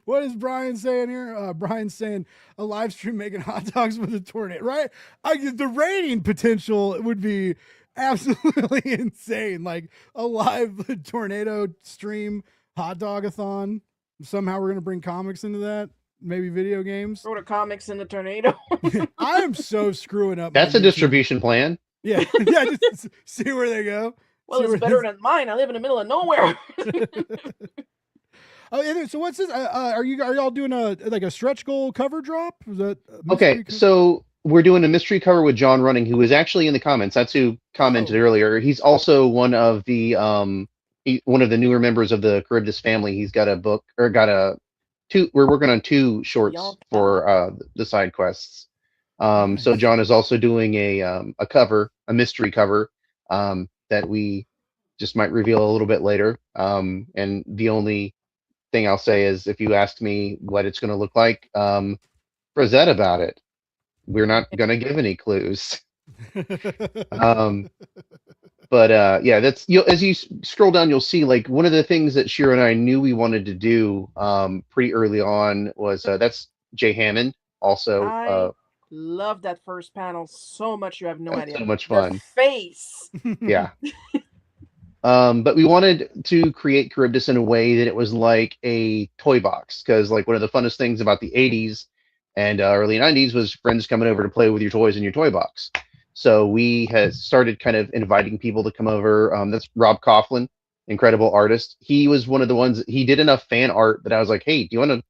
What is Brian saying here? Brian's saying a live stream making hot dogs with a tornado, right? The rating potential would be absolutely insane. Like a live tornado stream hot dog-a-thon. Somehow we're going to bring comics into that. maybe video games. Throw the comics in the tornado. I am so screwing up. That's my a YouTube. distribution plan. Yeah, yeah. Just see where they go. Well, it's better than mine. I live in the middle of nowhere. Oh, and so what's this? Are y'all doing a stretch goal cover drop? Is that Okay, so we're doing a mystery cover with John Running, who was actually in the comments. That's who commented earlier. He's also one of the newer members of the Karybdis family. He's got a book or we're working on 2 shorts for the side quests. Nice. So John is also doing a mystery cover that we just might reveal a little bit later. And the only thing I'll say is, if you ask me what it's going to look like, present about it. We're not going to give any clues. But yeah, that's as you scroll down, you'll see like one of the things that Shiro and I knew we wanted to do pretty early on was that's Jay Hammond. Also, I love that first panel so much. You have no idea. So much fun. The face. Yeah. But we wanted to create Karybdis in a way that it was like a toy box, because like one of the funnest things about the 80s and early 90s was friends coming over to play with your toys in your toy box. So we had started kind of inviting people to come over. That's Rob Coughlin, incredible artist. He was one of the ones, he did enough fan art that I was like, hey, do you want to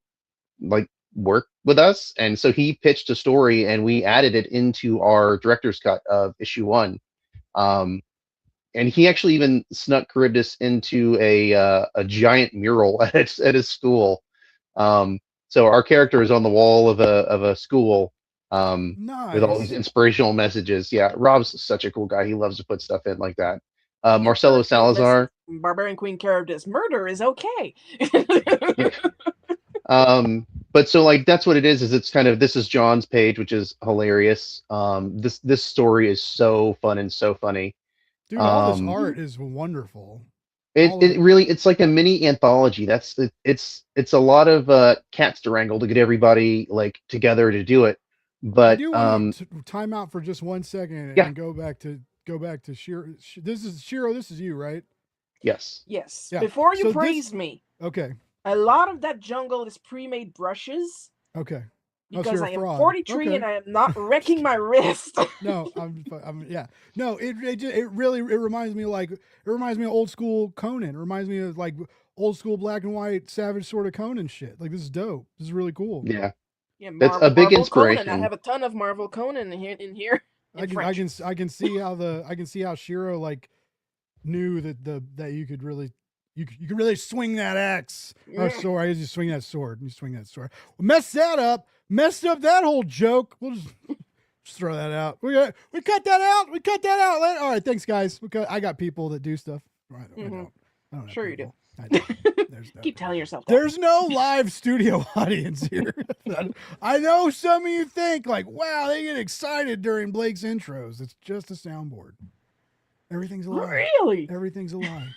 like work with us? And so he pitched a story and we added it into our director's cut of issue 1. And he actually even snuck Karybdis into a giant mural at his school. So our character is on the wall of a school nice. with all these inspirational messages. Yeah, Rob's such a cool guy. He loves to put stuff in like that. Marcelo Salazar. Barbarian Queen Karybdis. Murder is okay. Yeah. But so like that's what it is it's kind of, this is John's page, which is hilarious. This story is so fun and so funny. Dude, all this art is wonderful. It really, it's like a mini anthology. It's a lot of cats to wrangle to get everybody like together to do it. But I do want to time out for just 1 second and go back to Shiro. This is Shiro. This is you, right? Yes. Yes. Yeah. Before you praise me. Okay. A lot of that jungle is pre-made brushes. Okay. Because I am 43 and I am not wrecking my wrist. No, I'm yeah. No, it really reminds me of old school Conan. It reminds me of like old school black and white Savage sort of Conan shit. Like this is dope. This is really cool. Yeah. Yeah, that's a big Marvel inspiration. Conan. I have a ton of Marvel Conan in here. I can see how Shiro like knew that you could really you could really swing that axe or sword. I guess you swing that sword. Well, messed up that whole joke. We'll just throw that out. We cut that out. All right, thanks guys. I got people that do stuff. I don't sure you do. Keep telling yourself that. There's no live studio audience here. I know some of you think like, wow, they get excited during Blake's intros. It's just a soundboard. Everything's a lie. Really? Everything's a lie.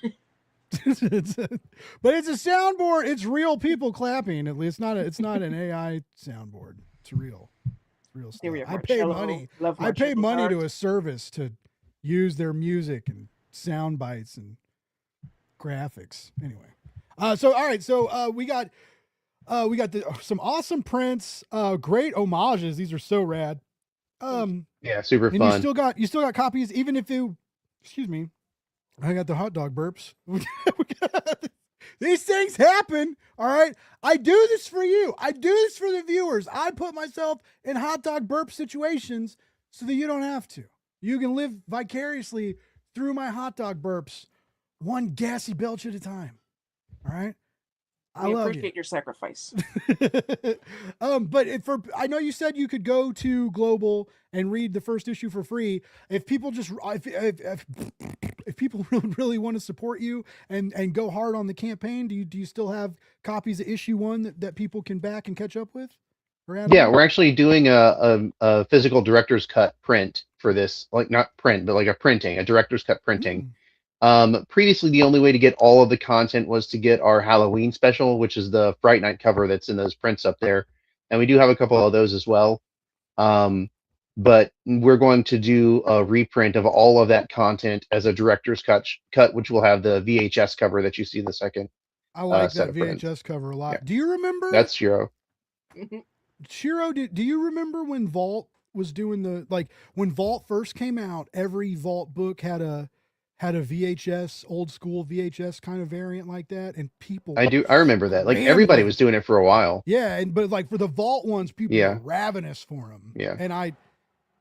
But it's a soundboard. It's real people clapping. At least it's not an AI soundboard. It's real. It's real stuff. I pay money to a service to use their music and sound bites and graphics. Anyway, so all right, so we got some awesome prints, great homages. These are so rad. Yeah, super fun. You still got copies, even if you, excuse me, I got the hot dog burps. These things happen. All right. I do this for you. I do this for the viewers. I put myself in hot dog burp situations so that you don't have to. You can live vicariously through my hot dog burps, one gassy belch at a time. All right. I appreciate your sacrifice. But I know you said you could go to Global and read the first issue for free. If people if people really want to support you and go hard on the campaign, do you still have copies of issue 1 that people can back and catch up with? Yeah, we're actually doing a physical director's cut print for this, like not print, but like a director's cut printing. Previously, the only way to get all of the content was to get our Halloween special, which is the Fright Night cover that's in those prints up there. And we do have a couple of those as well. But we're going to do a reprint of all of that content as a director's cut, which will have the VHS cover that you see in the second. I like that VHS cover a lot. Yeah. Do you remember? That's Shiro. Shiro, do you remember when Vault was doing when Vault first came out, every Vault book had a VHS, old school VHS kind of variant like that, and people I do. I remember that. Like everybody scrambling. was doing it for a while. Yeah, but like for the Vault ones, people Yeah. were ravenous for them. Yeah. And I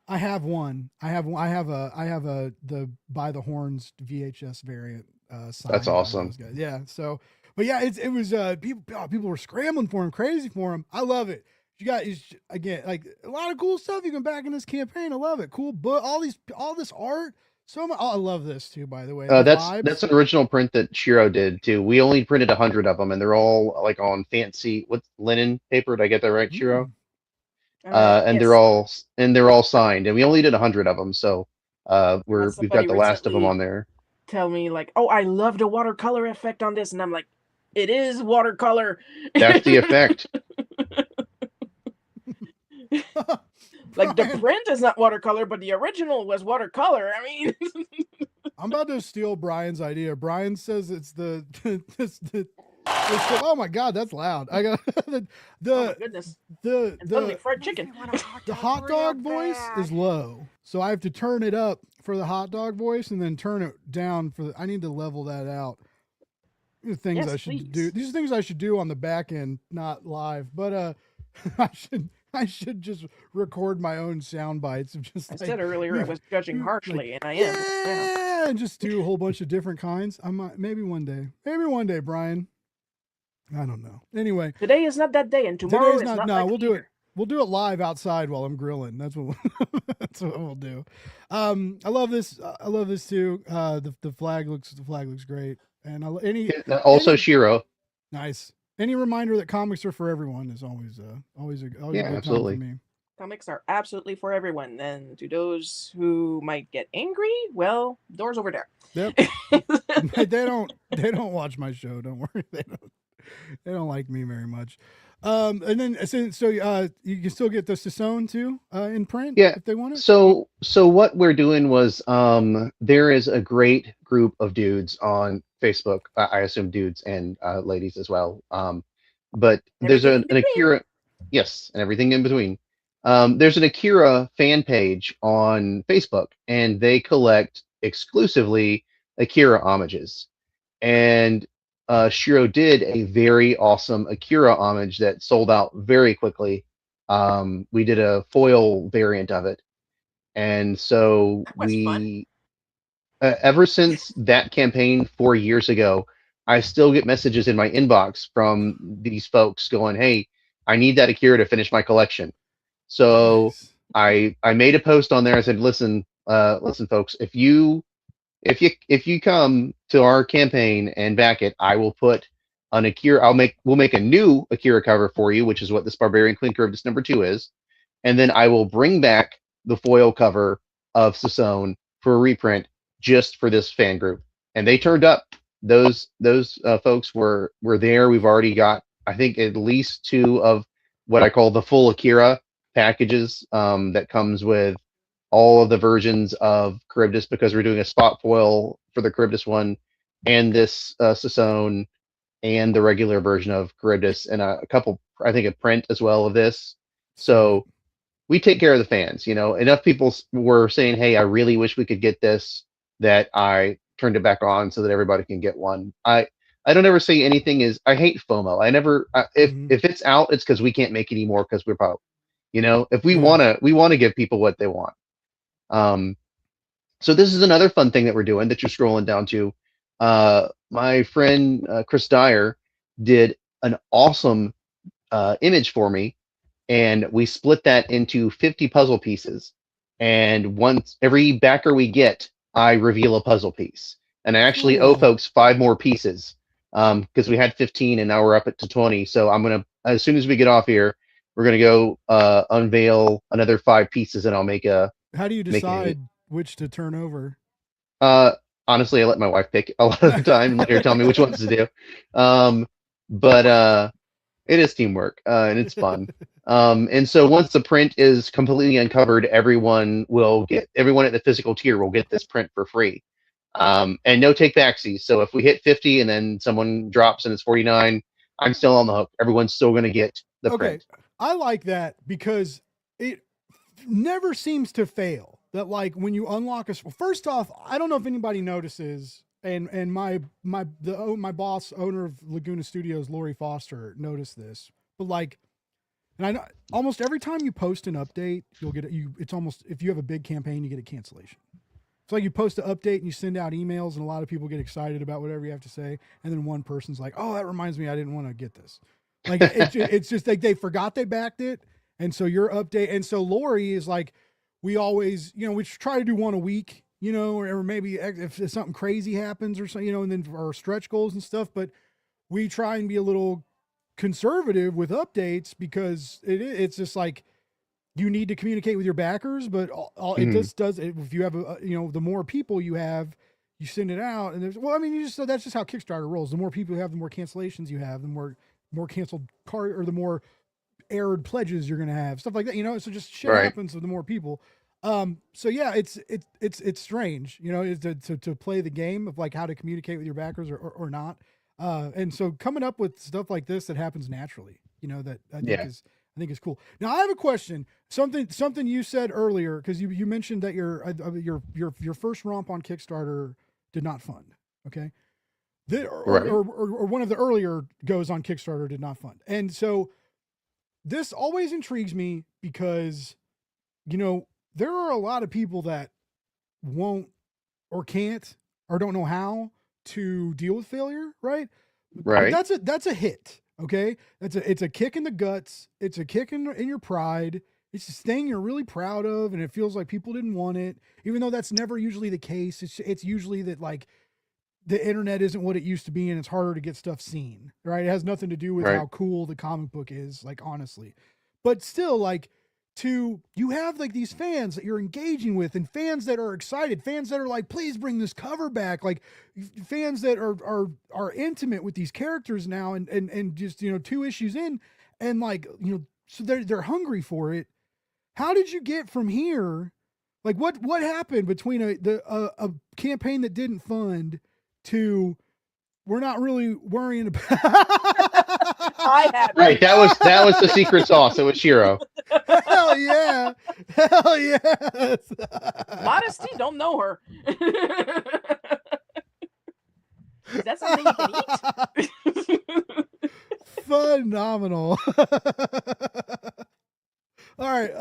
have one. I have a the By the Horns VHS variant. Signed That's by awesome. those guys. Yeah. So, but yeah, it was people were scrambling for him, crazy for him. I love it. You got again like a lot of cool stuff you can back in this campaign. I love it. Cool book. All this art. So much. Oh, I love this too. By the way, That's an original print that Shiro did too. We only printed 100 of them, and they're all like on fancy linen paper. Did I get that right, Shiro? And Yes. they're all signed, and we only did 100 of them. So we've got Somebody the last of them recently on there. Tell me like, oh, I love the watercolor effect on this, and I'm like, it is watercolor. That's the effect. Like the print is not watercolor, but the original was watercolor. I mean, I'm about to steal Brian's idea. Brian says it's oh my god, that's loud. I got oh my goodness. And suddenly fried chicken. the hot dog voice is low, so I have to turn it up for the hot dog voice and then turn it down for I need to level that out. These things I should do. These things I should do on the back end, not live. But I should just record my own sound bites of just. I said earlier I was judging harshly, and I am. Yeah, and just do a whole bunch of different kinds. I might maybe one day, Brian. I don't know. Anyway, today is not that day, and tomorrow is not. No, we'll do it. We'll do it live outside while I'm grilling. That's what we'll do. I love this. I love this too. The flag looks great. And Shiro. Nice. Any reminder that comics are for everyone is always a good absolutely. time for me. Comics are absolutely for everyone. And to those who might get angry, well, doors over there. Yep. they don't watch my show. Don't worry. They don't like me very much. And then so you can still get the Sassoon too in print if they want it. So what we're doing was there is a great group of dudes on Facebook. I assume dudes and ladies as well. But there's an Akira, yes, and everything in between. There's an Akira fan page on Facebook, and they collect exclusively Akira homages. And Shiro did a very awesome Akira homage that sold out very quickly. We did a foil variant of it, and so we ever since that campaign 4 years ago, I still get messages in my inbox from these folks going, "Hey, I need that Akira to finish my collection." So nice. I made a post on there. I said, "Listen, folks, if you come to our campaign and back it, I will put an Akira. We'll make a new Akira cover for you, which is what this Barbarian Queen Karybdis #2 is, and then I will bring back the foil cover of Sassoon for a reprint just for this fan group." And they turned up. Those folks were there. We've already got, I think, at least 2 of what I call the full Akira packages that comes with all of the versions of Karybdis, because we're doing a spot foil for the Karybdis one, and this Sassoon, and the regular version of Karybdis, and a couple, I think, a print as well of this. So we take care of the fans. Enough people were saying, "Hey, I really wish we could get this," that I turned it back on so that everybody can get one. I don't ever say anything is, I hate FOMO. I never, if it's out, it's because we can't make any more because we're broke. If we want to give people what they want. So this is another fun thing that we're doing that you're scrolling down to. My friend Chris Dyer did an awesome image for me, and we split that into 50 puzzle pieces. And once every backer we get, I reveal a puzzle piece. And I actually owe folks 5 more pieces because we had 15 and now we're up to 20. So I'm gonna, as soon as we get off here, we're gonna go unveil another 5 pieces, and I'll make a. How do you decide which to turn over? Honestly, I let my wife pick a lot of the time and let her tell me which ones to do. But it is teamwork and it's fun. And so once the print is completely uncovered, everyone at the physical tier will get this print for free. And no take backsies. So if we hit 50 and then someone drops and it's 49, I'm still on the hook. Everyone's still going to get the print. I like that because it never seems to fail. That like when you unlock first off, I don't know if anybody notices, and my boss, owner of Laguna Studios, Lori Foster, noticed this, but like, and I know almost every time you post an update, you'll get it's almost, if you have a big campaign, you get a cancellation. It's like you post an update and you send out emails, and a lot of people get excited about whatever you have to say, and then one person's like, "Oh, that reminds me, I didn't want to get this." Like it's just like they forgot they backed it, and so your update, and so Lori is like, we always, we try to do one a week, or maybe if something crazy happens or something, and then our stretch goals and stuff, but we try and be a little conservative with updates because it's just like you need to communicate with your backers, but it just does. If you have the more people you have, you send it out, and that's just how Kickstarter rolls. The more people you have, the more cancellations you have, the more canceled or the more errored pledges you're going to have, stuff like that, so just shit happens with the more people. So yeah, it's strange, to play the game of like how to communicate with your backers or not. And so coming up with stuff like this that happens naturally, that I think is cool. Now I have a question, something you said earlier, cause you mentioned that your first romp on Kickstarter did not fund. Okay. Or one of the earlier goes on Kickstarter did not fund. And so this always intrigues me because, there are a lot of people that won't or can't or don't know how to deal with failure, right? Right. But that's a hit, okay? It's a kick in the guts. It's a kick in your pride. It's this thing you're really proud of, and it feels like people didn't want it, even though that's never usually the case. It's usually that like the internet isn't what it used to be, and it's harder to get stuff seen, right? It has nothing to do with how cool the comic book is, like honestly. But still, like, you have like these fans that you're engaging with, and fans that are excited, fans that are like, please bring this cover back, like fans that are intimate with these characters now, and just 2 issues in, and like so they're hungry for it. How did you get from here? Like what happened between a campaign that didn't fund to we're not really worrying about? Right, that was the secret sauce. It was Shiro. Hell yeah! Hell yes! Modesty, don't know her. Is that something you can eat? Phenomenal. All right,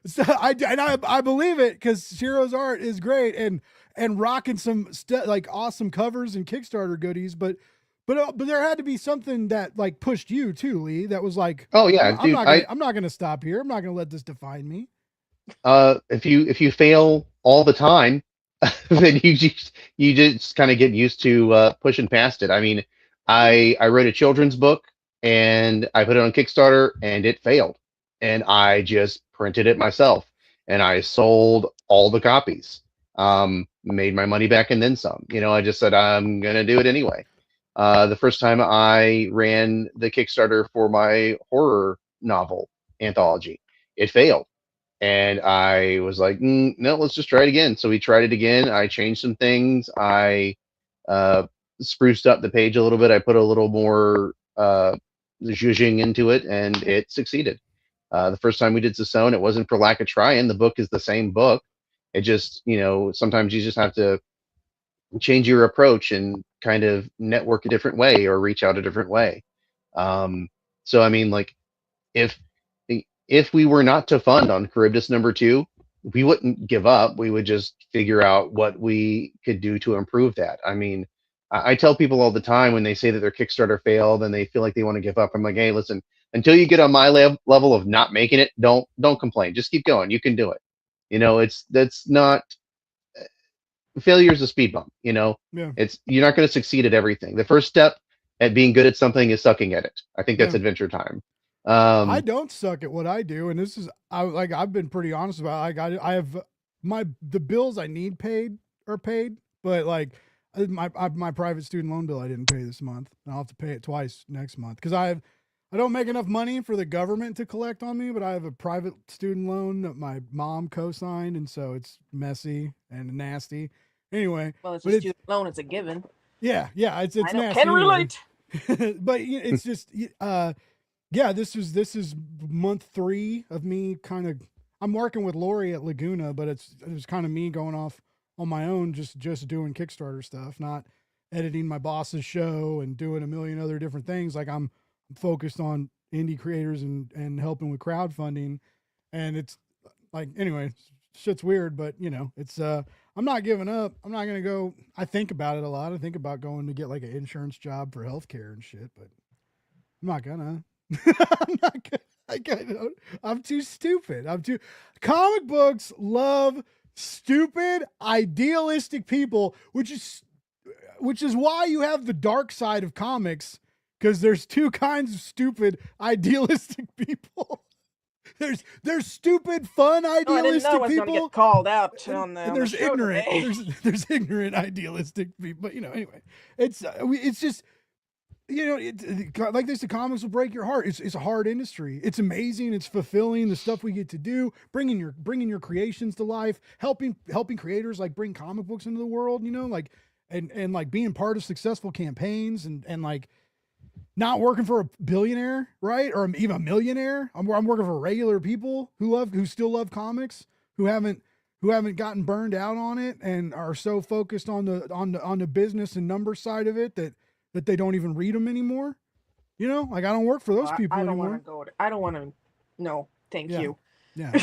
so I believe it because Shiro's art is great and rocking some like awesome covers and Kickstarter goodies, but there had to be something that like pushed you too, Lee. That was like, oh yeah, I'm not gonna stop here. I'm not gonna let this define me. If you fail all the time, then you just kind of get used to pushing past it. I mean, I wrote a children's book and I put it on Kickstarter and it failed, and I just printed it myself and I sold all the copies, made my money back and then some. I just said I'm gonna do it anyway. The first time I ran the Kickstarter for my horror novel anthology, it failed. And I was like, no, let's just try it again. So we tried it again. I changed some things. I spruced up the page a little bit. I put a little more zhuzhing into it, and it succeeded. The first time we did Sasone, it wasn't for lack of trying. The book is the same book. It just, sometimes you just have to change your approach and kind of network a different way or reach out a different way. So I mean, like, if we were not to fund on Karybdis #2, we wouldn't give up. We would just figure out what we could do to improve that. I mean, I tell people all the time when they say that their Kickstarter failed and they feel like they want to give up, I'm like, hey, listen, until you get on my level of not making it, don't complain. Just keep going. You can do it. That's not failure is a speed bump. Yeah. You're not going to succeed at everything. The first step at being good at something is sucking at it. I think that's Adventure Time. I don't suck at what I do, and this is I've been pretty honest about it. I have the bills I need paid are paid, but like my private student loan bill I didn't pay this month, and I'll have to pay it twice next month because I don't make enough money for the government to collect on me, but I have a private student loan that my mom co-signed, and so it's messy and nasty. Anyway, well, it's a student loan; it's a given. Yeah, it's I nasty. Can relate. But it's just Yeah, this is month 3 of me kind of. I'm working with Lori at Laguna, but it was kind of me going off on my own, just doing Kickstarter stuff, not editing my boss's show and doing a million other different things. Like I'm focused on indie creators and helping with crowdfunding, and it's like anyway, shit's weird, but you know, it's I'm not giving up. I'm not gonna go. I think about it a lot. I think about going to get like an insurance job for healthcare and shit, but I'm not gonna. I'm not gonna. I'm too stupid. Comic books love stupid, idealistic people, which is why you have the dark side of comics, because there's two kinds of stupid, idealistic people. There's stupid, fun, idealistic I didn't know I was people. Gonna get called out on the, and on there's the show ignorant. today. There's ignorant, idealistic people. But you know, anyway, it's just. You know, like this, the comics will break your heart. It's a hard industry. It's amazing. It's fulfilling. The stuff we get to do, bringing your creations to life, helping creators like bring comic books into the world. You know, like and like being part of successful campaigns and like not working for a billionaire, right, or even a millionaire. I'm working for regular people who still love comics, who haven't gotten burned out on it and are so focused on the business and number side of it that they don't even read them anymore. You know, like I don't work for those people I don't anymore. want to go. I don't want to. No, thank you. Yeah.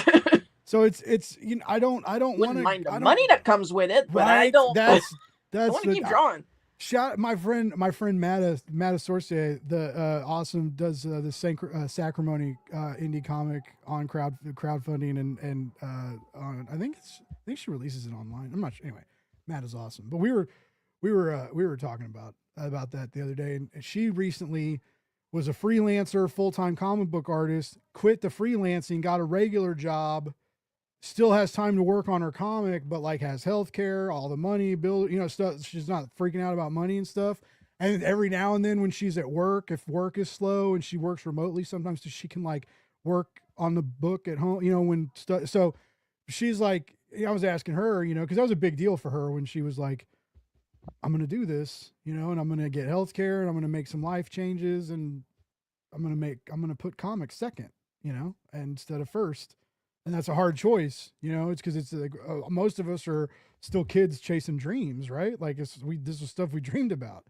So it's you know, I don't want to mind the money that comes with it, but right? I don't. That's I want to keep drawing. Shout my friend Matta Sorcier, the awesome does the Sacrimony indie comic on crowdfunding and on I think she releases it online. I'm not sure. Anyway, Matt is awesome. But we were talking about that the other day, and she recently was a freelancer, full-time comic book artist, quit the freelancing, got a regular job, still has time to work on her comic, but like has health care, all the money, bill, you know, stuff. She's not freaking out about money and stuff. And every now and then when she's at work, if work is slow and she works remotely, sometimes she can like work on the book at home, you know, when stuff. So she's like, I was asking her, you know, because that was a big deal for her when she was like, I'm going to do this, you know, and I'm going to get healthcare and I'm going to make some life changes and I'm going to put comics second, you know, instead of first. And that's a hard choice, you know, it's because it's like most of us are still kids chasing dreams, right? Like this is stuff we dreamed about,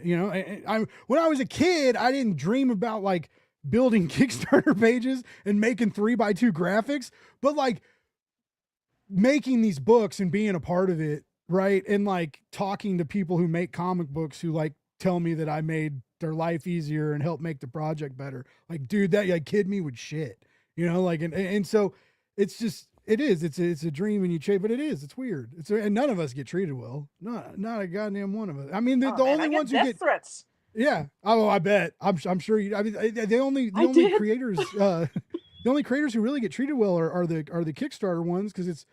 you know, and when I was a kid, I didn't dream about like building Kickstarter pages and making 3x2 graphics, but like making these books and being a part of it. Right. And like talking to people who make comic books who like tell me that I made their life easier and helped make the project better. Like, dude, that like kid me with shit, you know, like, and so it's just, it's a dream and you chase, but it's weird. And none of us get treated well. Not a goddamn one of us. I mean, the only ones who get threats. Yeah. Oh, I bet. I'm sure you, I mean, the only creators, the only creators who really get treated well are the Kickstarter ones. Cause it's,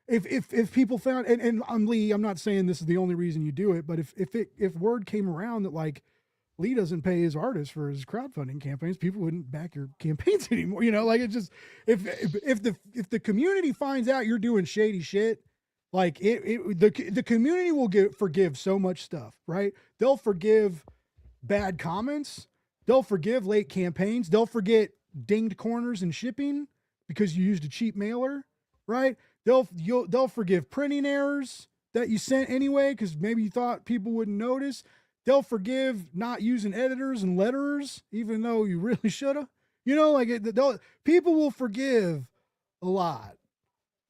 if people found and Lee, I'm not saying this is the only reason you do it, but if word came around that like Lee doesn't pay his artists for his crowdfunding campaigns, people wouldn't back your campaigns anymore. You know, like it just if the community finds out you're doing shady shit, like the community will forgive so much stuff, right? They'll forgive bad comments, they'll forgive late campaigns, they'll forget dinged corners and shipping because you used a cheap mailer, right? They'll forgive printing errors that you sent anyway because maybe you thought people wouldn't notice. They'll forgive not using editors and letterers even though you really should have. You know, like people will forgive a lot,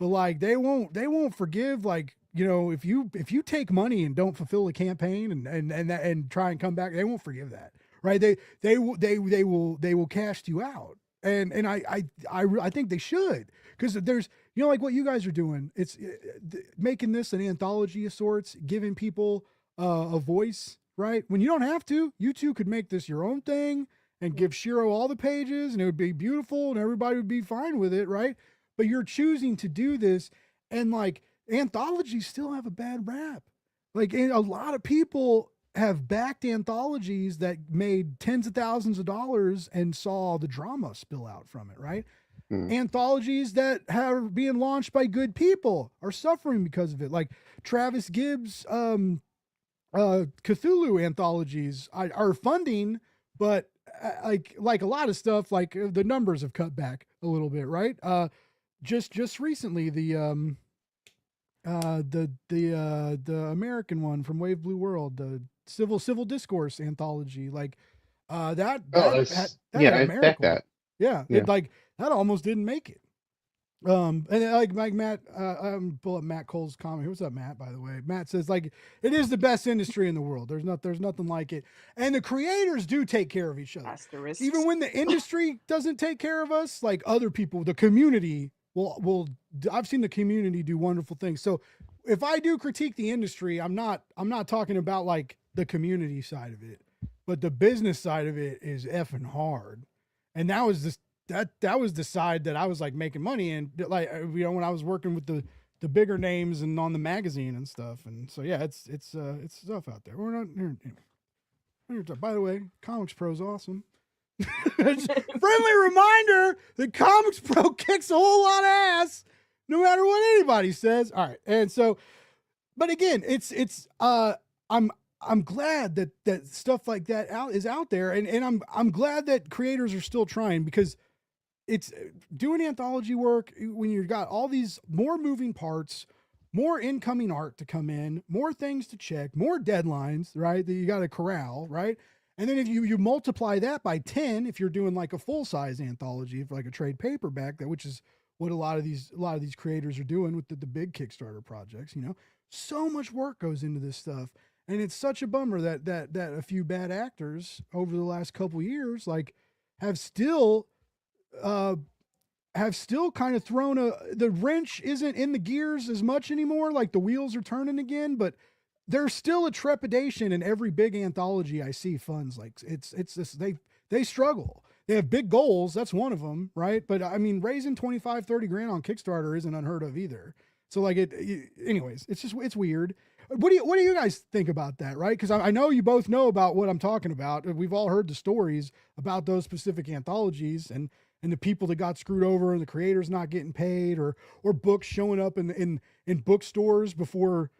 but like they won't forgive like, you know, if you take money and don't fulfill the campaign and try and come back, they won't forgive that, right? They will cast you out, and I think they should. Because there's, you know, like what you guys are doing, it's making this an anthology of sorts, giving people a voice, right? When you don't have to, you two could make this your own thing and give Shiro all the pages and it would be beautiful and everybody would be fine with it, right? But you're choosing to do this, and like anthologies still have a bad rap. Like a lot of people have backed anthologies that made tens of thousands of dollars and saw the drama spill out from it, right? Anthologies that are being launched by good people are suffering because of it. Like Travis Gibbs, Cthulhu anthologies are funding, but like a lot of stuff, like the numbers have cut back a little bit, right? Just recently, the American one from Wave Blue World, the civil discourse anthology, like that had a back miracle. that. Yeah, Yeah. it like that almost didn't make it. And like Matt, pull up Matt Cole's comment. What's up, Matt? By the way, Matt says like it is the best industry in the world. There's nothing like it, and the creators do take care of each other. Asterisks. Even when the industry doesn't take care of us, like other people, the community will. I've seen the community do wonderful things. So if I do critique the industry, I'm not talking about like the community side of it, but the business side of it is effing hard, and that was this. That was the side that I was like making money in, like when I was working with the bigger names and on the magazine and stuff. And so yeah, it's stuff out there. We're not here. By the way, Comics Pro's awesome. Friendly reminder that Comics Pro kicks a whole lot of ass, no matter what anybody says. All right, and so, but again, I'm glad that stuff like that is out there, and I'm glad that creators are still trying, because it's doing anthology work when you've got all these more moving parts, more incoming art to come in, more things to check, more deadlines, right? That you got to corral, right? And then if you multiply that by 10, if you're doing like a full size anthology, if like a trade paperback, which is what a lot of these creators are doing with the big Kickstarter projects, so much work goes into this stuff. And it's such a bummer that a few bad actors over the last couple years, like have still kind of thrown the wrench isn't in the gears as much anymore. Like the wheels are turning again, but there's still a trepidation in every big anthology I see funds. Like it's this, they struggle. They have big goals. That's one of them. Right. But I mean, raising 25, 30 grand on Kickstarter isn't unheard of either. So like anyways, it's weird. What do you guys think about that? Right. Cause I know you both know about what I'm talking about. We've all heard the stories about those specific anthologies and the people that got screwed over and the creators not getting paid, or books showing up in bookstores before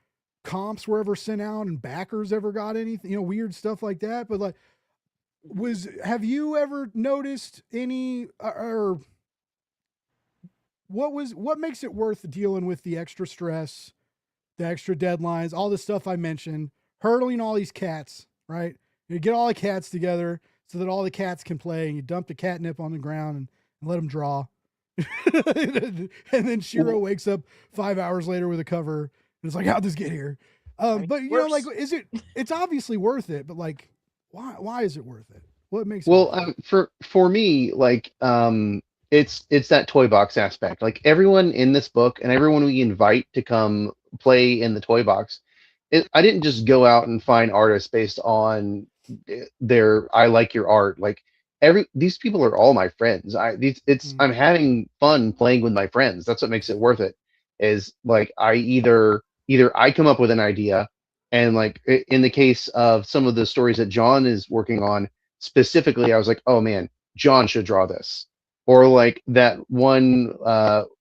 comps were ever sent out and backers ever got anything, weird stuff like that. But like, have you ever noticed any, or what makes it worth dealing with the extra stress, the extra deadlines, all the stuff I mentioned, hurdling all these cats, right? You get all the cats together so that all the cats can play, and you dump the catnip on the ground and let them draw. And then Shiro wakes up 5 hours later with a cover, and it's like, how'd this get here? But like, it's obviously worth it, but like, why is it worth it? What makes it worth it? For me, like, it's that toy box aspect. Like everyone in this book and everyone we invite to come play in the toy box, I didn't just go out and find artists based on I like your art. Like these people are all my friends. I'm having fun playing with my friends. That's what makes it worth it. Is like I either I come up with an idea, and like in the case of some of the stories that John is working on specifically, I was like, oh man, John should draw this. Or like that one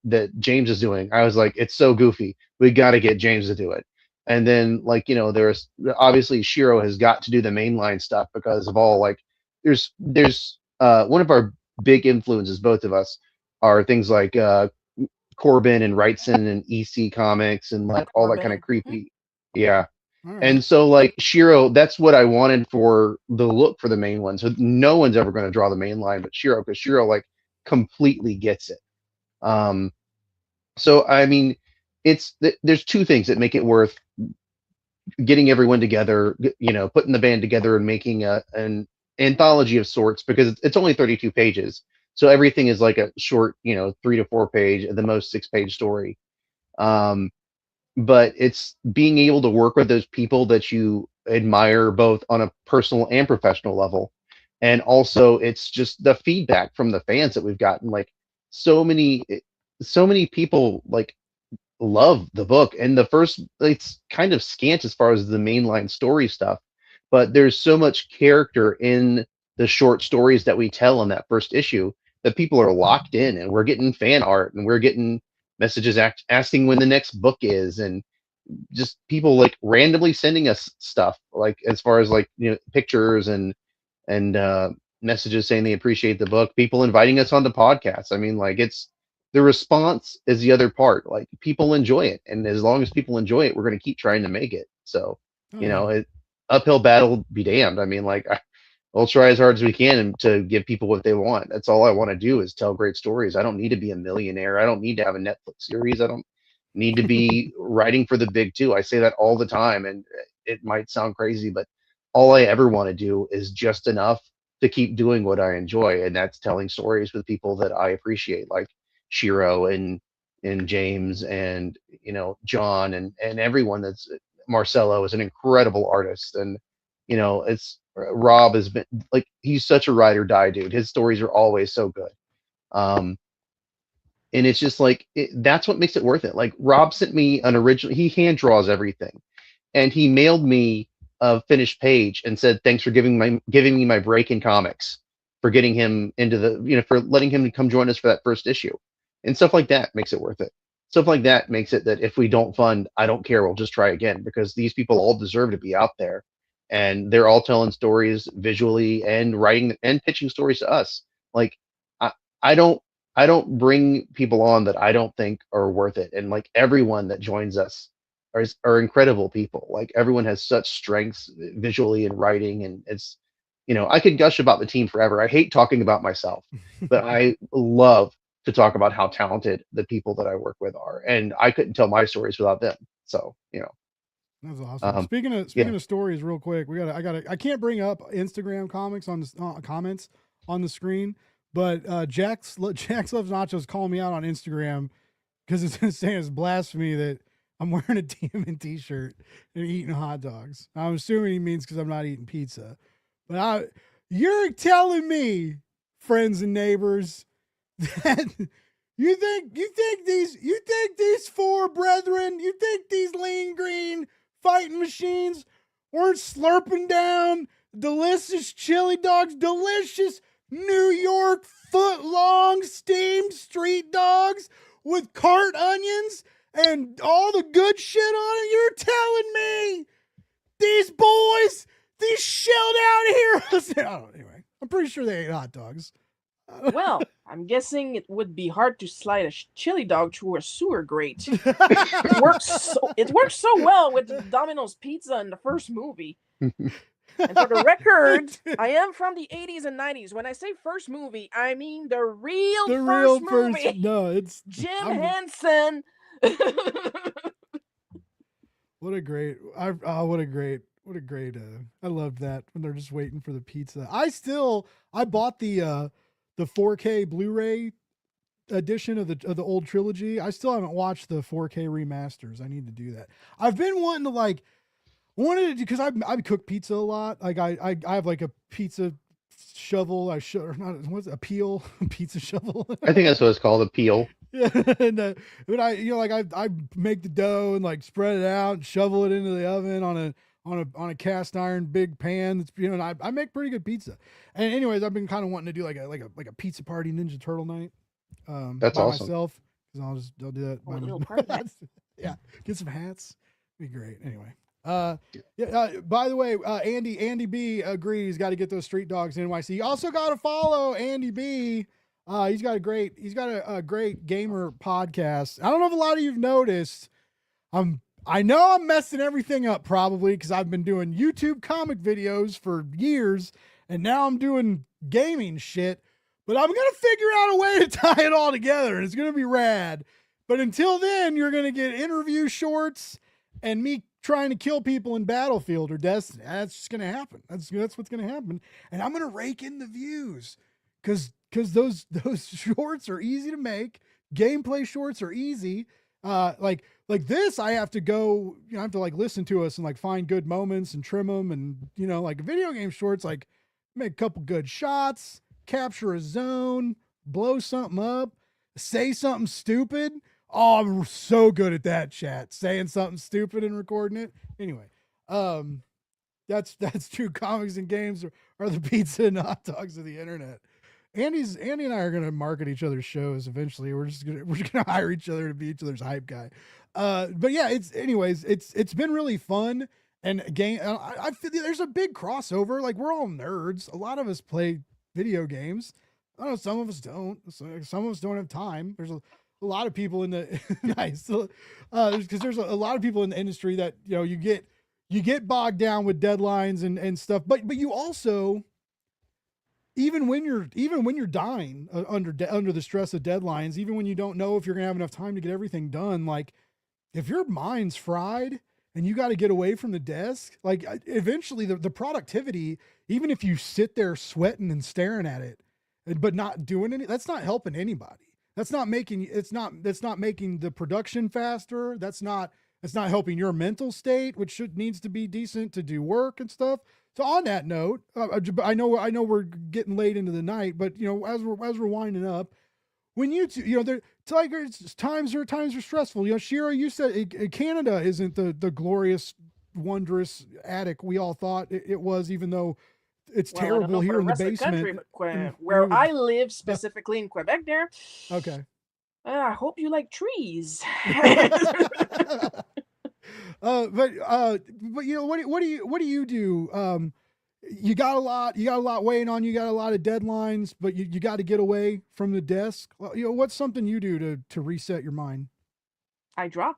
that James is doing, I was like, it's so goofy, we got to get James to do it. And then like there's obviously Shiro has got to do the mainline stuff because of all like there's one of our big influences, both of us, are things like Corbin and Wrightson and EC Comics and like all that kind of creepy, yeah. Right. And so like Shiro, that's what I wanted for the look for the main one. So no one's ever going to draw the main line but Shiro, because Shiro like completely gets it. So I mean, there's two things that make it worth getting everyone together, putting the band together and making an anthology of sorts, because it's only 32 pages. So everything is like a short, 3 to 4 page, at the most 6-page story. But it's being able to work with those people that you admire both on a personal and professional level. And also it's just the feedback from the fans that we've gotten. Like so many people like love the book, and it's kind of scant as far as the mainline story stuff, but there's so much character in the short stories that we tell in that first issue that people are locked in, and we're getting fan art, and we're getting messages asking when the next book is, and just people like randomly sending us stuff, like as far as like pictures and messages saying they appreciate the book, people inviting us on the podcast. I mean, like, it's the response is the other part. Like, people enjoy it, and as long as people enjoy it, we're going to keep trying to make it. So, Oh, you yeah. know, uphill battle be damned. I mean, like, we'll try as hard as we can to give people what they want. That's all I want to do is tell great stories. I don't need to be a millionaire. I don't need to have a Netflix series. I don't need to be writing for the big two. I say that all the time, and it might sound crazy, but all I ever want to do is just enough to keep doing what I enjoy, and that's telling stories with people that I appreciate, like Shiro and James and John and everyone. That's Marcelo is an incredible artist, and it's Rob has been like, he's such a ride or die dude. His stories are always so good. Um, and it's just like that's what makes it worth it. Like, Rob sent me an original. He hand draws everything, and he mailed me a finished page and said, "Thanks for giving me my break in comics, for getting him into for letting him come join us for that first issue," and stuff like that makes it worth it. Stuff like that makes it that if we don't fund, I don't care. We'll just try again, because these people all deserve to be out there, and they're all telling stories visually and writing and pitching stories to us. Like, I, I don't I don't bring people on that I don't think are worth it. And like, everyone that joins us are incredible people. Like, everyone has such strengths visually and writing, and I could gush about the team forever. I hate talking about myself, but I love to talk about how talented the people that I work with are, and I couldn't tell my stories without them. So, That's awesome. um, Speaking yeah. of stories, real quick, I can't bring up Instagram comics on the comments on the screen, but Jax Loves Nachos calling me out on Instagram because it's saying it's blasphemy that I'm wearing a demon t-shirt and eating hot dogs. I'm assuming he means because I'm not eating pizza, but you're telling me, friends and neighbors, that you think these four brethren, you think these lean green fighting machines weren't slurping down delicious chili dogs, delicious New York foot-long steamed street dogs with cart onions and all the good shit on it? You're telling me these boys, these shelled out heroes? Anyway, I'm pretty sure they ate hot dogs. Well, I'm guessing it would be hard to slide a chili dog through a sewer grate. It works so well with Domino's Pizza in the first movie. And for the record, I am from the 80s and 90s. When I say first movie, I mean the real first movie. No, it's Jim Henson. What a great I loved that when they're just waiting for the pizza. I bought the 4K Blu-ray edition of the old trilogy. I still haven't watched the 4K remasters. I need to do that. I've been wanting to because I cook pizza a lot. Like I have like a pizza shovel. What's a peel pizza shovel? I think that's what it's called, a peel. Yeah, and but I make the dough and like spread it out and shovel it into the oven on a cast iron big pan. That's and I make pretty good pizza. And anyways, I've been kind of wanting to do like a pizza party Ninja Turtle night. That's by awesome. myself, because I'll do that. A little part of that. Yeah, get some hats. Be great. Anyway. By the way, Andy B agrees. Got to get those street dogs in NYC. You also got to follow Andy B. He's got a great gamer podcast. I don't know if a lot of you've noticed. I know I'm messing everything up probably because I've been doing YouTube comic videos for years, and now I'm doing gaming shit. But I'm gonna figure out a way to tie it all together, and it's gonna be rad. But until then, you're gonna get interview shorts and me trying to kill people in Battlefield or Destiny. That's just gonna happen. That's what's gonna happen. And I'm gonna rake in the views because those shorts are easy to make. Gameplay shorts are easy. Like this, I have to go. I have to like listen to us and like find good moments and trim them. And like video game shorts, like make a couple good shots, capture a zone, blow something up, say something stupid. Oh, I'm so good at that, chat. Saying something stupid and recording it. Anyway, that's true. Comics and games are the pizza and hot dogs of the internet. Andy and I are gonna market each other's shows eventually. We're just gonna hire each other to be each other's hype guy. But yeah, it's been really fun. And I feel there's a big crossover. Like, we're all nerds. A lot of us play video games. I don't know, some of us don't. Some of us don't have time. There's a lot of people in the nice because there's a lot of people in the industry that you get bogged down with deadlines and stuff. But you also even when you're dying under the stress of deadlines, even when you don't know if you're gonna have enough time to get everything done, like if your mind's fried and you got to get away from the desk, like eventually the productivity, even if you sit there sweating and staring at it, but not doing any, that's not helping anybody. That's not making the production faster. That's not helping your mental state, which needs to be decent to do work and stuff. So on that note, I know we're getting late into the night, but as we're winding up, when times are stressful. Shiro, you said Canada isn't the glorious, wondrous attic we all thought it was, even though it's terrible here in the basement. Where I live, specifically in Quebec, there. Okay. I hope you like trees. But what do you do? You got a lot weighing on you, got a lot of deadlines, but you got to get away from the desk. Well, what's something you do to reset your mind? I draw.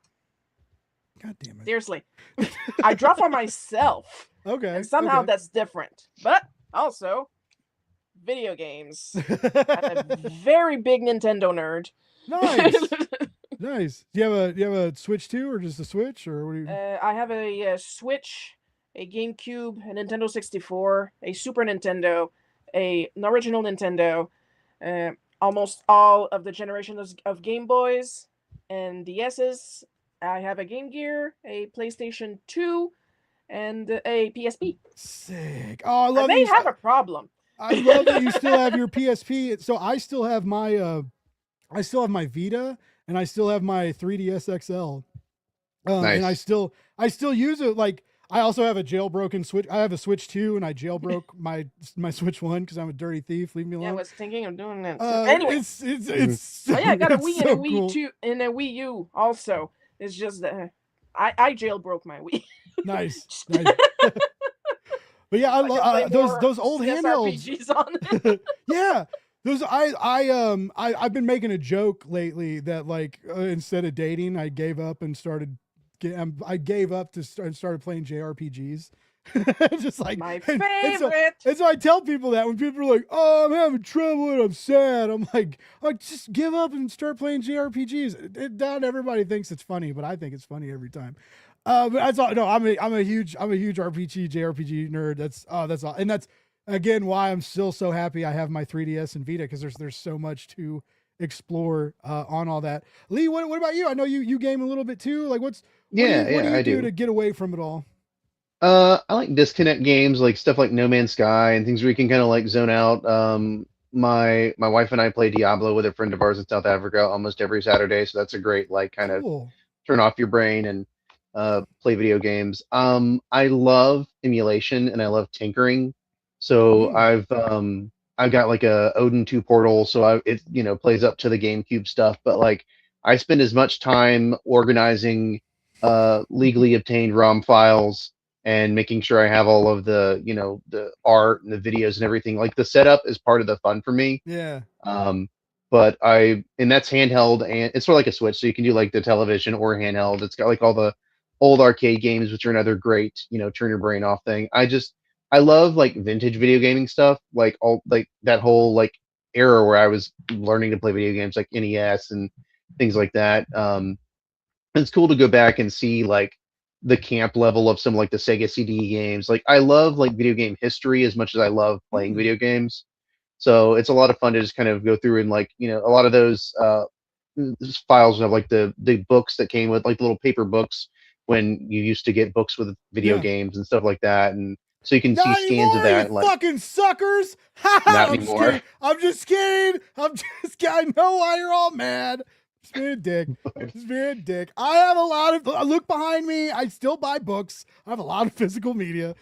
God damn it. Seriously. I draw for myself. Okay. And somehow that's different. But also video games. I'm a very big Nintendo nerd. Nice. Nice. Do you have a Switch 2 or just a Switch, or what do you? I have a Switch, a GameCube, a Nintendo 64, a Super Nintendo, an original Nintendo, almost all of the generations of Game Boys and DS's. I have a Game Gear, a PlayStation 2, and a PSP. Sick. Oh, I love. I may have a problem. I love that you still have your PSP. So I still have my Vita, and I still have my 3DS XL. Nice. And I still use it. Like, I also have a jailbroken Switch. I have a Switch 2, and I jailbroke my Switch 1 because I'm a dirty thief. Leave me alone. Yeah, I was thinking of doing that. Anyway, it's I got a Wii and a Wii cool. 2 and a Wii U also. It's just that I jailbroke my Wii. Nice. But yeah, I love those old handhelds. RPGs on it. Yeah. Those I've been making a joke lately that like instead of dating, I gave up and started playing JRPGs. Just like my favorite. And so I tell people that when people are like, "Oh, I'm having trouble and I'm sad," I'm like, just give up and start playing JRPGs. Not everybody thinks it's funny, but I think it's funny every time. But that's all. No, I'm a huge JRPG nerd. That's all, and that's again why I'm still so happy I have my 3DS and Vita, because there's so much to explore on all that. Lee, what about you? I know you game a little bit too. Like what do you do to get away from it all? I like disconnect games, like stuff like No Man's Sky and things where you can kind of like zone out. My wife and I play Diablo with a friend of ours in South Africa almost every Saturday, so that's a great like kind of turn off your brain and play video games. I love emulation and I love tinkering. So I've got like a Odin 2 portal, so it plays up to the GameCube stuff, but like I spend as much time organizing legally obtained ROM files and making sure I have all of the the art and the videos and everything. Like the setup is part of the fun for me. Yeah. But that's handheld, and it's sort of like a Switch, so you can do like the television or handheld. It's got like all the old arcade games, which are another great, turn your brain off thing. I love like vintage video gaming stuff, like all like that whole like era where I was learning to play video games, like NES and things like that. It's cool to go back and see like the camp level of some like the Sega CD games. Like I love like video game history as much as I love playing video games. So it's a lot of fun to just kind of go through and like, a lot of those files have like the books that came with like little paper books when you used to get books with video games and stuff like that. And so you can see scans of that. You like, fucking suckers. Not anymore. I'm just kidding. I know why you're all mad. Just being a dick. I have a lot of, look behind me. I still buy books. I have a lot of physical media.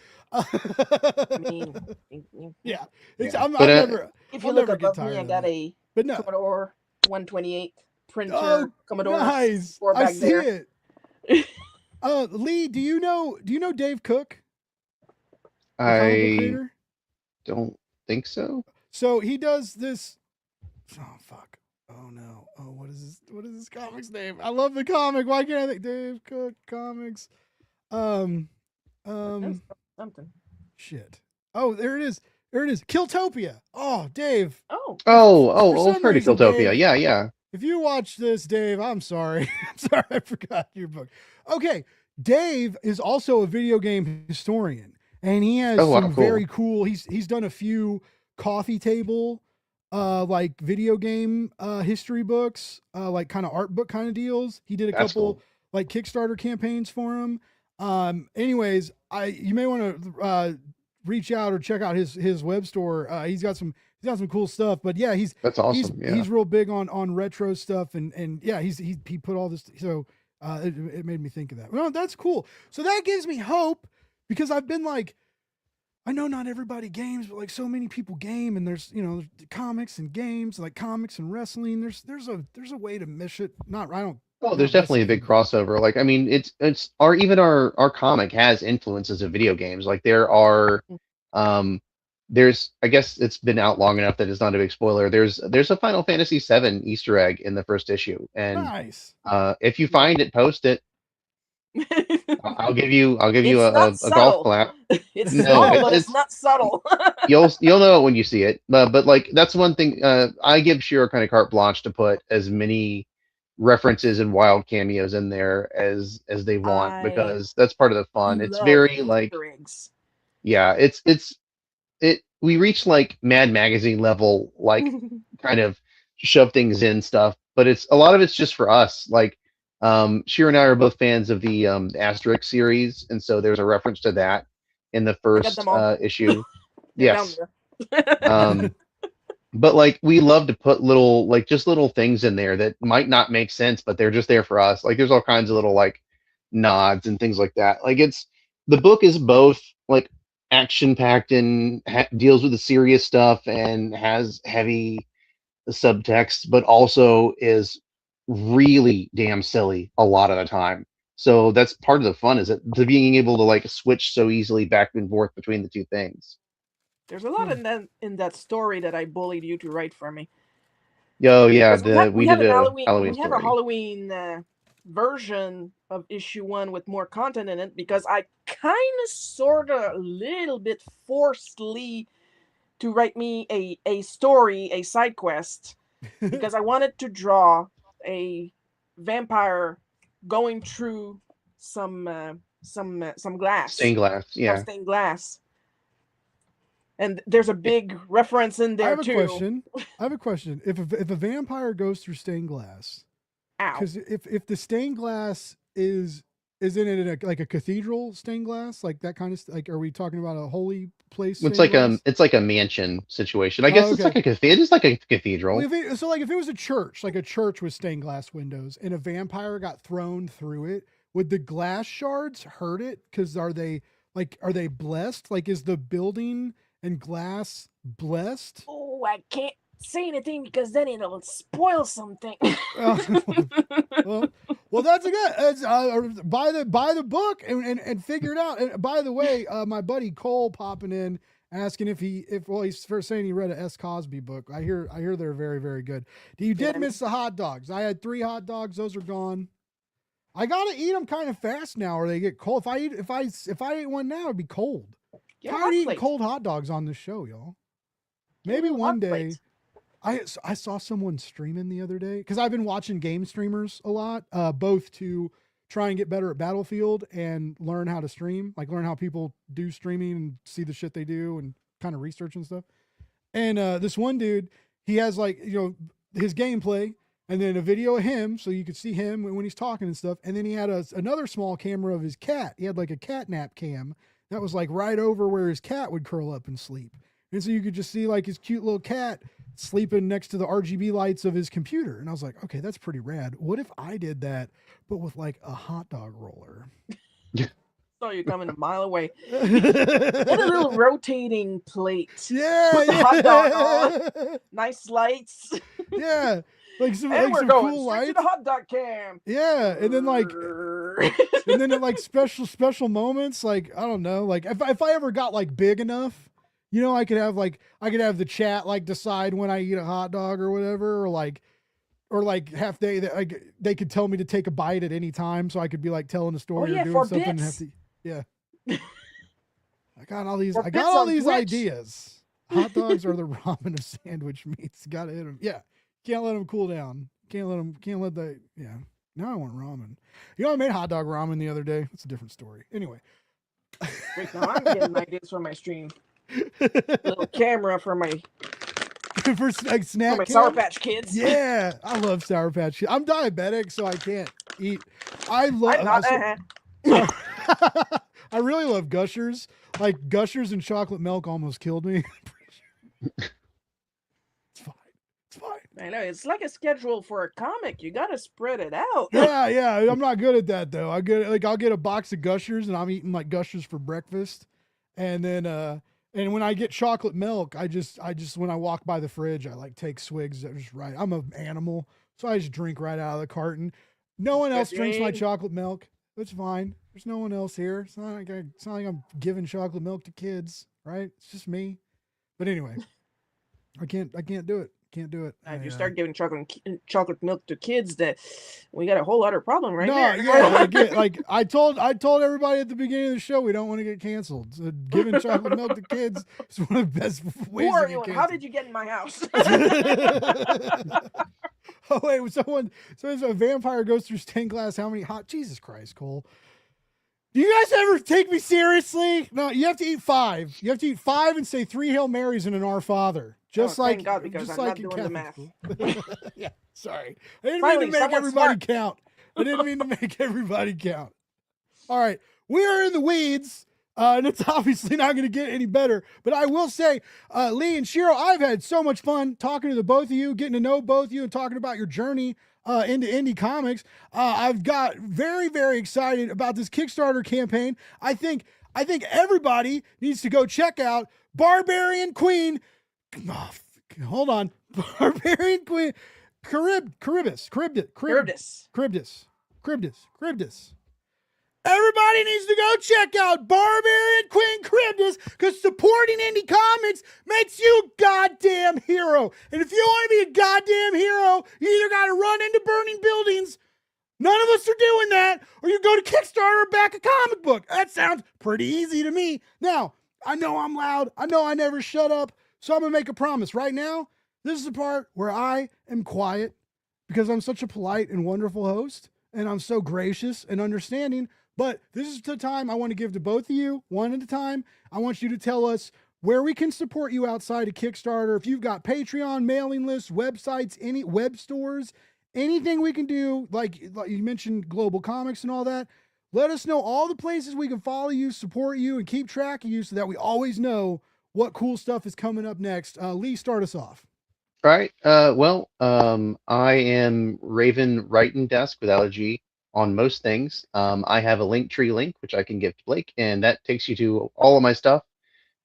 Yeah. If you look above me, I got a Commodore 128 printer. Commodore. Nice. I see it. Lee, do you know Dave Cook? I don't think so. So he does this. Oh fuck. Oh no. Oh, what is this? What is this comic's name? I love the comic. Why can't I think Dave Cook Comics? Something. Shit. Oh, there it is. There it is. Killtopia. Oh, Dave. Oh. Old Freddy reason, Killtopia. Dave, Yeah. If you watch this, Dave, I'm sorry. I'm sorry I forgot your book. Okay. Dave is also a video game historian, and he has some very cool. He's done a few coffee table like video game history books, like kind of art book kind of deals. He did a couple like Kickstarter campaigns for him. Anyways, you may want to reach out or check out his web store. He's got some cool stuff, but yeah, that's awesome. He's real big on retro stuff, and yeah, he put all this. So it made me think of that. Well, that's cool. So that gives me hope, because I've been like, I know not everybody games, but like so many people game, and there's comics and games, like comics and wrestling. There's a way to mish it. I don't. Oh, there's definitely a big crossover. Like, I mean, it's our comic has influences of video games. Like there are, there's, I guess it's been out long enough that it's not a big spoiler. There's a Final Fantasy VII Easter egg in the first issue, and nice. If you find it, post it. I'll give you a golf clap. It's subtle, but it's not subtle. you'll know it when you see it. But like that's one thing. I give Shiro kind of carte blanche to put as many references and wild cameos in there as they want, because that's part of the fun. It's very like, yeah, we reach like Mad Magazine level, like kind of shove things in stuff, but a lot of it's just for us. Like Shiro and I are both fans of the Asterix series, and so there's a reference to that in the first issue. Yes. But like we love to put little things in there that might not make sense, but they're just there for us. Like there's all kinds of little like nods and things like that. Like the book is both like action packed and deals with the serious stuff and has heavy subtext, but also is really damn silly a lot of the time. So that's part of the fun, is that the being able to like switch so easily back and forth between the two things. There's a lot in that story that I bullied you to write for me. Oh yeah, we have a Halloween story. We have a Halloween version of issue 1 with more content in it, because I kind of, sort of, a little bit forced Lee to write me a story, a side quest, because I wanted to draw a vampire going through some glass, stained glass, yeah, some stained glass. And there's a big reference in there too. I have a question. If a vampire goes through stained glass, because if the stained glass is in it like a cathedral stained glass, like that kind of like, are we talking about a holy place? It's like a mansion situation. I guess it's like a cathedral. Well, so like if it was a church with stained glass windows, and a vampire got thrown through it, would the glass shards hurt it? Because are they blessed? Like, is the building and glass blessed? Oh, I can't say anything because then it'll spoil something. Well, that's a good. Buy the book and figure it out. And by the way, my buddy Cole popping in asking if he's first saying he read a S. Cosby book. I hear they're very, very good. You did miss the hot dogs. I had 3 hot dogs. Those are gone. I gotta eat them kind of fast now, or they get cold. If I ate one now, it'd be cold. Yeah, I'm eating cold hot dogs on this show, y'all. Maybe one day. I saw someone streaming the other day, because I've been watching game streamers a lot, both to try and get better at Battlefield and learn how to stream, like learn how people do streaming and see the shit they do and kind of research and stuff. And this one dude, he has like, his gameplay and then a video of him, so you could see him when he's talking and stuff. And then he had another small camera of his cat. He had like a cat nap cam that was like right over where his cat would curl up and sleep. And so you could just see like his cute little cat sleeping next to the RGB lights of his computer. And I was like, okay, that's pretty rad. What if I did that, but with like a hot dog roller? So you're coming a mile away. And a little rotating plate. Yeah. Put the hot dog on. Nice lights. Yeah. Like some, and like we're some going cool straight lights. to the hot dog cam. Yeah. And then like, special moments, like, I don't know, like if I ever got like big enough, You know, I could have the chat like decide when I eat a hot dog or whatever, or like half they could tell me to take a bite at any time, so I could be like telling a story or doing for something and have bits. to, yeah. I got all these For bits on Twitch. ideas. Hot dogs are the ramen of sandwich meats. Gotta hit them. Yeah. Can't let them cool down. Can't let yeah. Now I want ramen. You know, I made hot dog ramen the other day. It's a different story. Anyway. Wait, now I'm getting ideas for my stream. Little camera for my for like snack. For my Sour Patch Kids. Yeah, I love Sour Patch Kids. I'm diabetic, so I can't eat. I really love Gushers. Like Gushers and chocolate milk almost killed me. It's fine. It's fine. I know, it's like a schedule for a comic. You gotta spread it out. Yeah. I'm not good at that though. I'll get a box of Gushers and I'm eating like Gushers for breakfast, and then and when I get chocolate milk, I just when I walk by the fridge, I like take swigs. Just right. I'm an animal, so I just drink right out of the carton. No one else drinks my chocolate milk. It's fine. There's no one else here. It's not like I'm giving chocolate milk to kids, right? It's just me. But anyway, I can't do it. Can't do it. If you start giving chocolate milk to kids, that we got a whole other problem right there. Yeah, I told everybody at the beginning of the show we don't want to get canceled. So giving chocolate milk to kids is one of the best ways. Who are you and how did you get in my house? Oh wait, so a vampire goes through stained glass. How many hot? Jesus Christ, Cole. Do you guys ever take me seriously? No, you have to eat 5. You have to eat 5 and say 3 Hail Marys and an Our Father. Thank God, because I'm not doing the math. Yeah, sorry. I didn't mean to make everybody count. I didn't mean to make everybody count. All right, we are in the weeds, and it's obviously not going to get any better. But I will say, Lee and Shiro, I've had so much fun talking to the both of you, getting to know both of you, and talking about your journey into indie comics. I've got very, very excited about this Kickstarter campaign. I think everybody needs to go check out Barbarian Queen. Oh, hold on, Barbarian Queen Karybdis. Everybody needs to go check out Barbarian Queen Karybdis, because supporting indie comics makes you a goddamn hero. And if you want to be a goddamn hero, you either got to run into burning buildings. None of us are doing that. Or you go to Kickstarter or back a comic book. That sounds pretty easy to me. Now, I know I'm loud. I know I never shut up. So I'm going to make a promise. Right now, this is the part where I am quiet because I'm such a polite and wonderful host. And I'm so gracious and understanding. But this is the time I want to give to both of you, one at a time. I want you to tell us where we can support you outside of Kickstarter. If you've got Patreon, mailing lists, websites, any web stores, anything we can do, like you mentioned Global Comics and all that, let us know all the places we can follow you, support you, and keep track of you so that we always know what cool stuff is coming up next. Lee, start us off. All right. I am Raven Writing Desk without a G on most things. I have a Linktree link, which I can give to Blake, and that takes you to all of my stuff.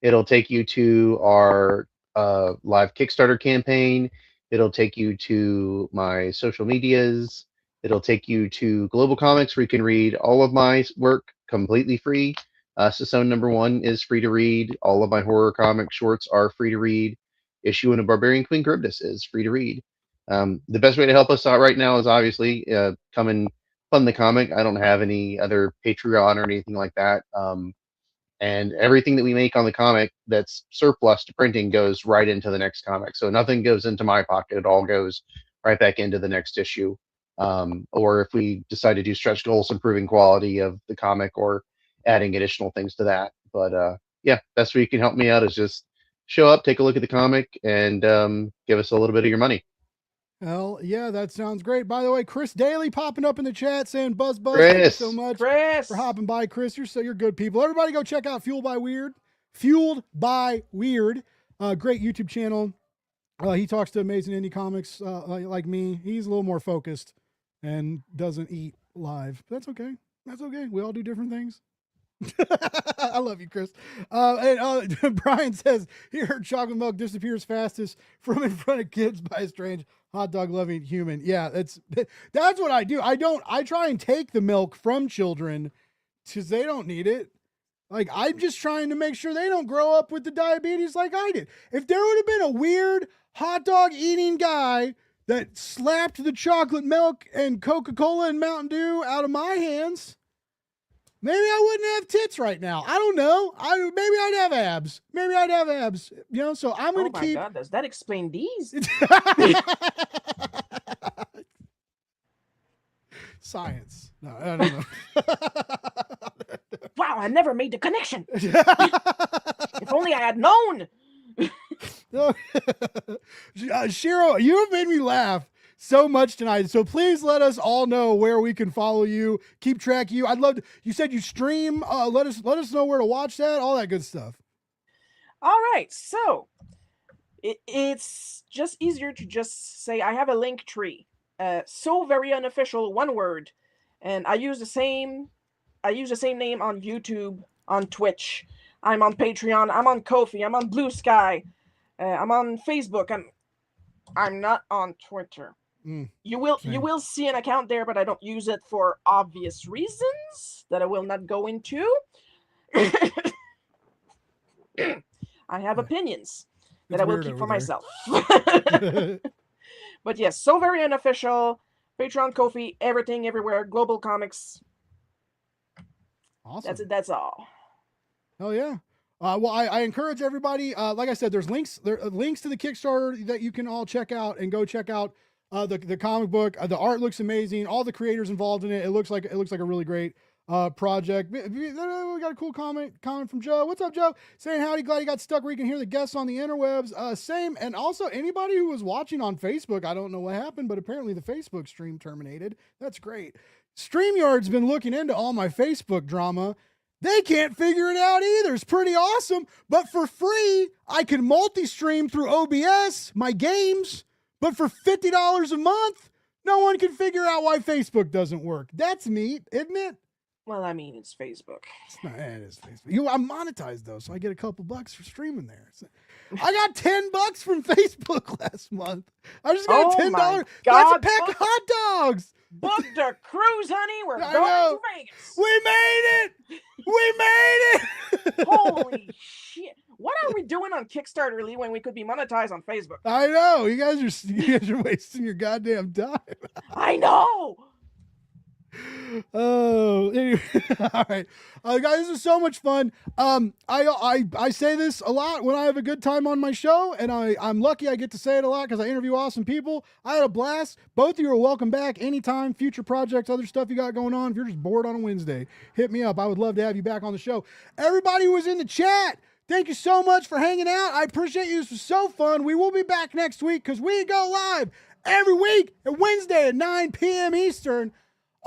It'll take you to our live Kickstarter campaign. It'll take you to my social medias. It'll take you to Global Comics, where you can read all of my work completely free. Session number 1 is free to read. All of my horror comic shorts are free to read. Issue 1 of Barbarian Queen Karybdis is free to read. The best way to help us out right now is obviously come and fund the comic. I don't have any other Patreon or anything like that. And everything that we make on the comic that's surplus to printing goes right into the next comic. So nothing goes into my pocket. It all goes right back into the next issue. Or if we decide to do stretch goals, improving quality of the comic or adding additional things to that. But yeah, best way you can help me out is just show up, take a look at the comic, and give us a little bit of your money. Hell yeah, that sounds great. By the way, Chris Daly popping up in the chat saying buzz. Chris. Thank you so much Chris for hopping by, Chris. You're good people. Everybody go check out Fueled by Weird. Great YouTube channel. He talks to amazing indie comics like me. He's a little more focused and doesn't eat live. That's okay. We all do different things. I love you, Chris. And Brian says, here, chocolate milk disappears fastest from in front of kids by a strange hot dog loving human. Yeah, that's what I do. I try and take the milk from children because they don't need it. Like, I'm just trying to make sure they don't grow up with the diabetes like I did. If there would have been a weird hot dog eating guy that slapped the chocolate milk and Coca-Cola and Mountain Dew out of my hands, maybe I wouldn't have tits right now. I don't know. Maybe I'd have abs. You know, so I'm going to keep. Oh my God, does that explain these? Science. No, I don't know. Wow, I never made the connection. If only I had known. Shiro, you have made me laugh so much tonight. So please let us all know where we can follow you, keep track of you. I'd love to, you said you stream. Let us know where to watch that, all that good stuff. All right, so it's just easier to just say I have a link tree. So very unofficial, one word, and I use the same name on YouTube, on Twitch. I'm on Patreon. I'm on Ko-fi. I'm on Blue Sky. I'm on Facebook. I'm not on Twitter. You will see an account there, but I don't use it for obvious reasons that I will not go into. I have opinions that I will keep for myself. But yes, so very unofficial. Patreon, Ko-fi, everything, everywhere. Global Comics. Awesome. That's it. That's all. Oh yeah. Well, I encourage everybody. Like I said, there's links. There are links to the Kickstarter that you can all check out and go check out the comic book. The art looks amazing. All the creators involved in it. It looks like a really great project. We got a cool comment from Joe. What's up, Joe? Saying howdy, glad you got stuck where you can hear the guests on the interwebs. Same, and also anybody who was watching on Facebook, I don't know what happened, but apparently the Facebook stream terminated. That's great. StreamYard's been looking into all my Facebook drama. They can't figure it out either. It's pretty awesome, but for free, I can multi-stream through OBS, my games, but for $50 a month, no one can figure out why Facebook doesn't work. That's neat, isn't it? Well, I mean, it's Facebook. It's not, it is Facebook. I'm monetized though, so I get a couple bucks for streaming there. So, I got $10 from Facebook last month. I just got $10. That's a pack of hot dogs. Book the cruise, honey. We're going to Vegas. We made it. Holy shit. What are we doing on Kickstarter, Lee, when we could be monetized on Facebook? I know. You guys are wasting your goddamn time. I know. Oh, anyway. All right, guys, this is so much fun. I say this a lot when I have a good time on my show, and I'm lucky I get to say it a lot because I interview awesome people. I had a blast. Both of you are welcome back anytime. Future projects, other stuff you got going on. If you're just bored on a Wednesday, hit me up. I would love to have you back on the show. Everybody who was in the chat, thank you so much for hanging out. I appreciate you. This was so fun. We will be back next week because we go live every week at Wednesday at 9 p.m. Eastern.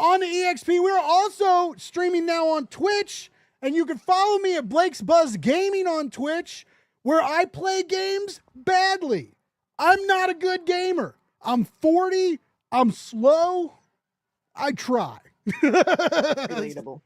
On the EXP. We're also streaming now on Twitch, and you can follow me at Blake's Buzz Gaming on Twitch, where I play games badly. I'm not a good gamer. I'm 40. I'm slow. I try. Relatable.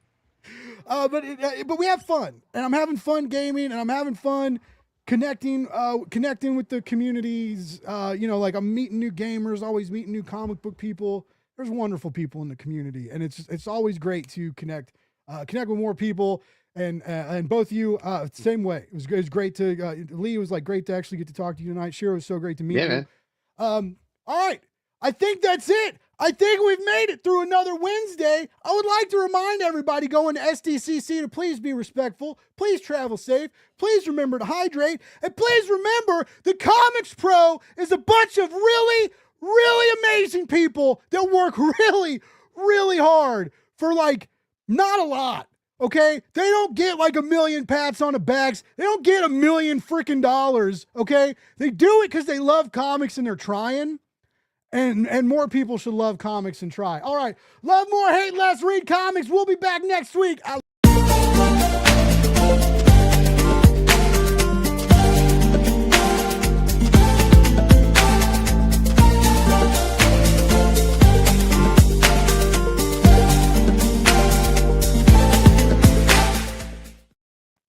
But we have fun, and I'm having fun gaming, and I'm having fun connecting with the communities. Like I'm meeting new gamers, always meeting new comic book people. There's wonderful people in the community, and it's always great to connect with more people. And both of you, same way. It was great to Lee. It was like great to actually get to talk to you tonight. Shiro, it was so great to meet you. Man. All right, I think that's it. I think we've made it through another Wednesday. I would like to remind everybody going to SDCC to please be respectful, please travel safe, please remember to hydrate, and please remember the Comics Pro is a bunch of really amazing people that work really, really hard for like not a lot. Okay. They don't get like 1 million pats on the backs. They don't get $1 million freaking dollars. Okay. They do it because they love comics and they're trying. And more people should love comics and try. All right. Love more, hate less, read comics. We'll be back next week.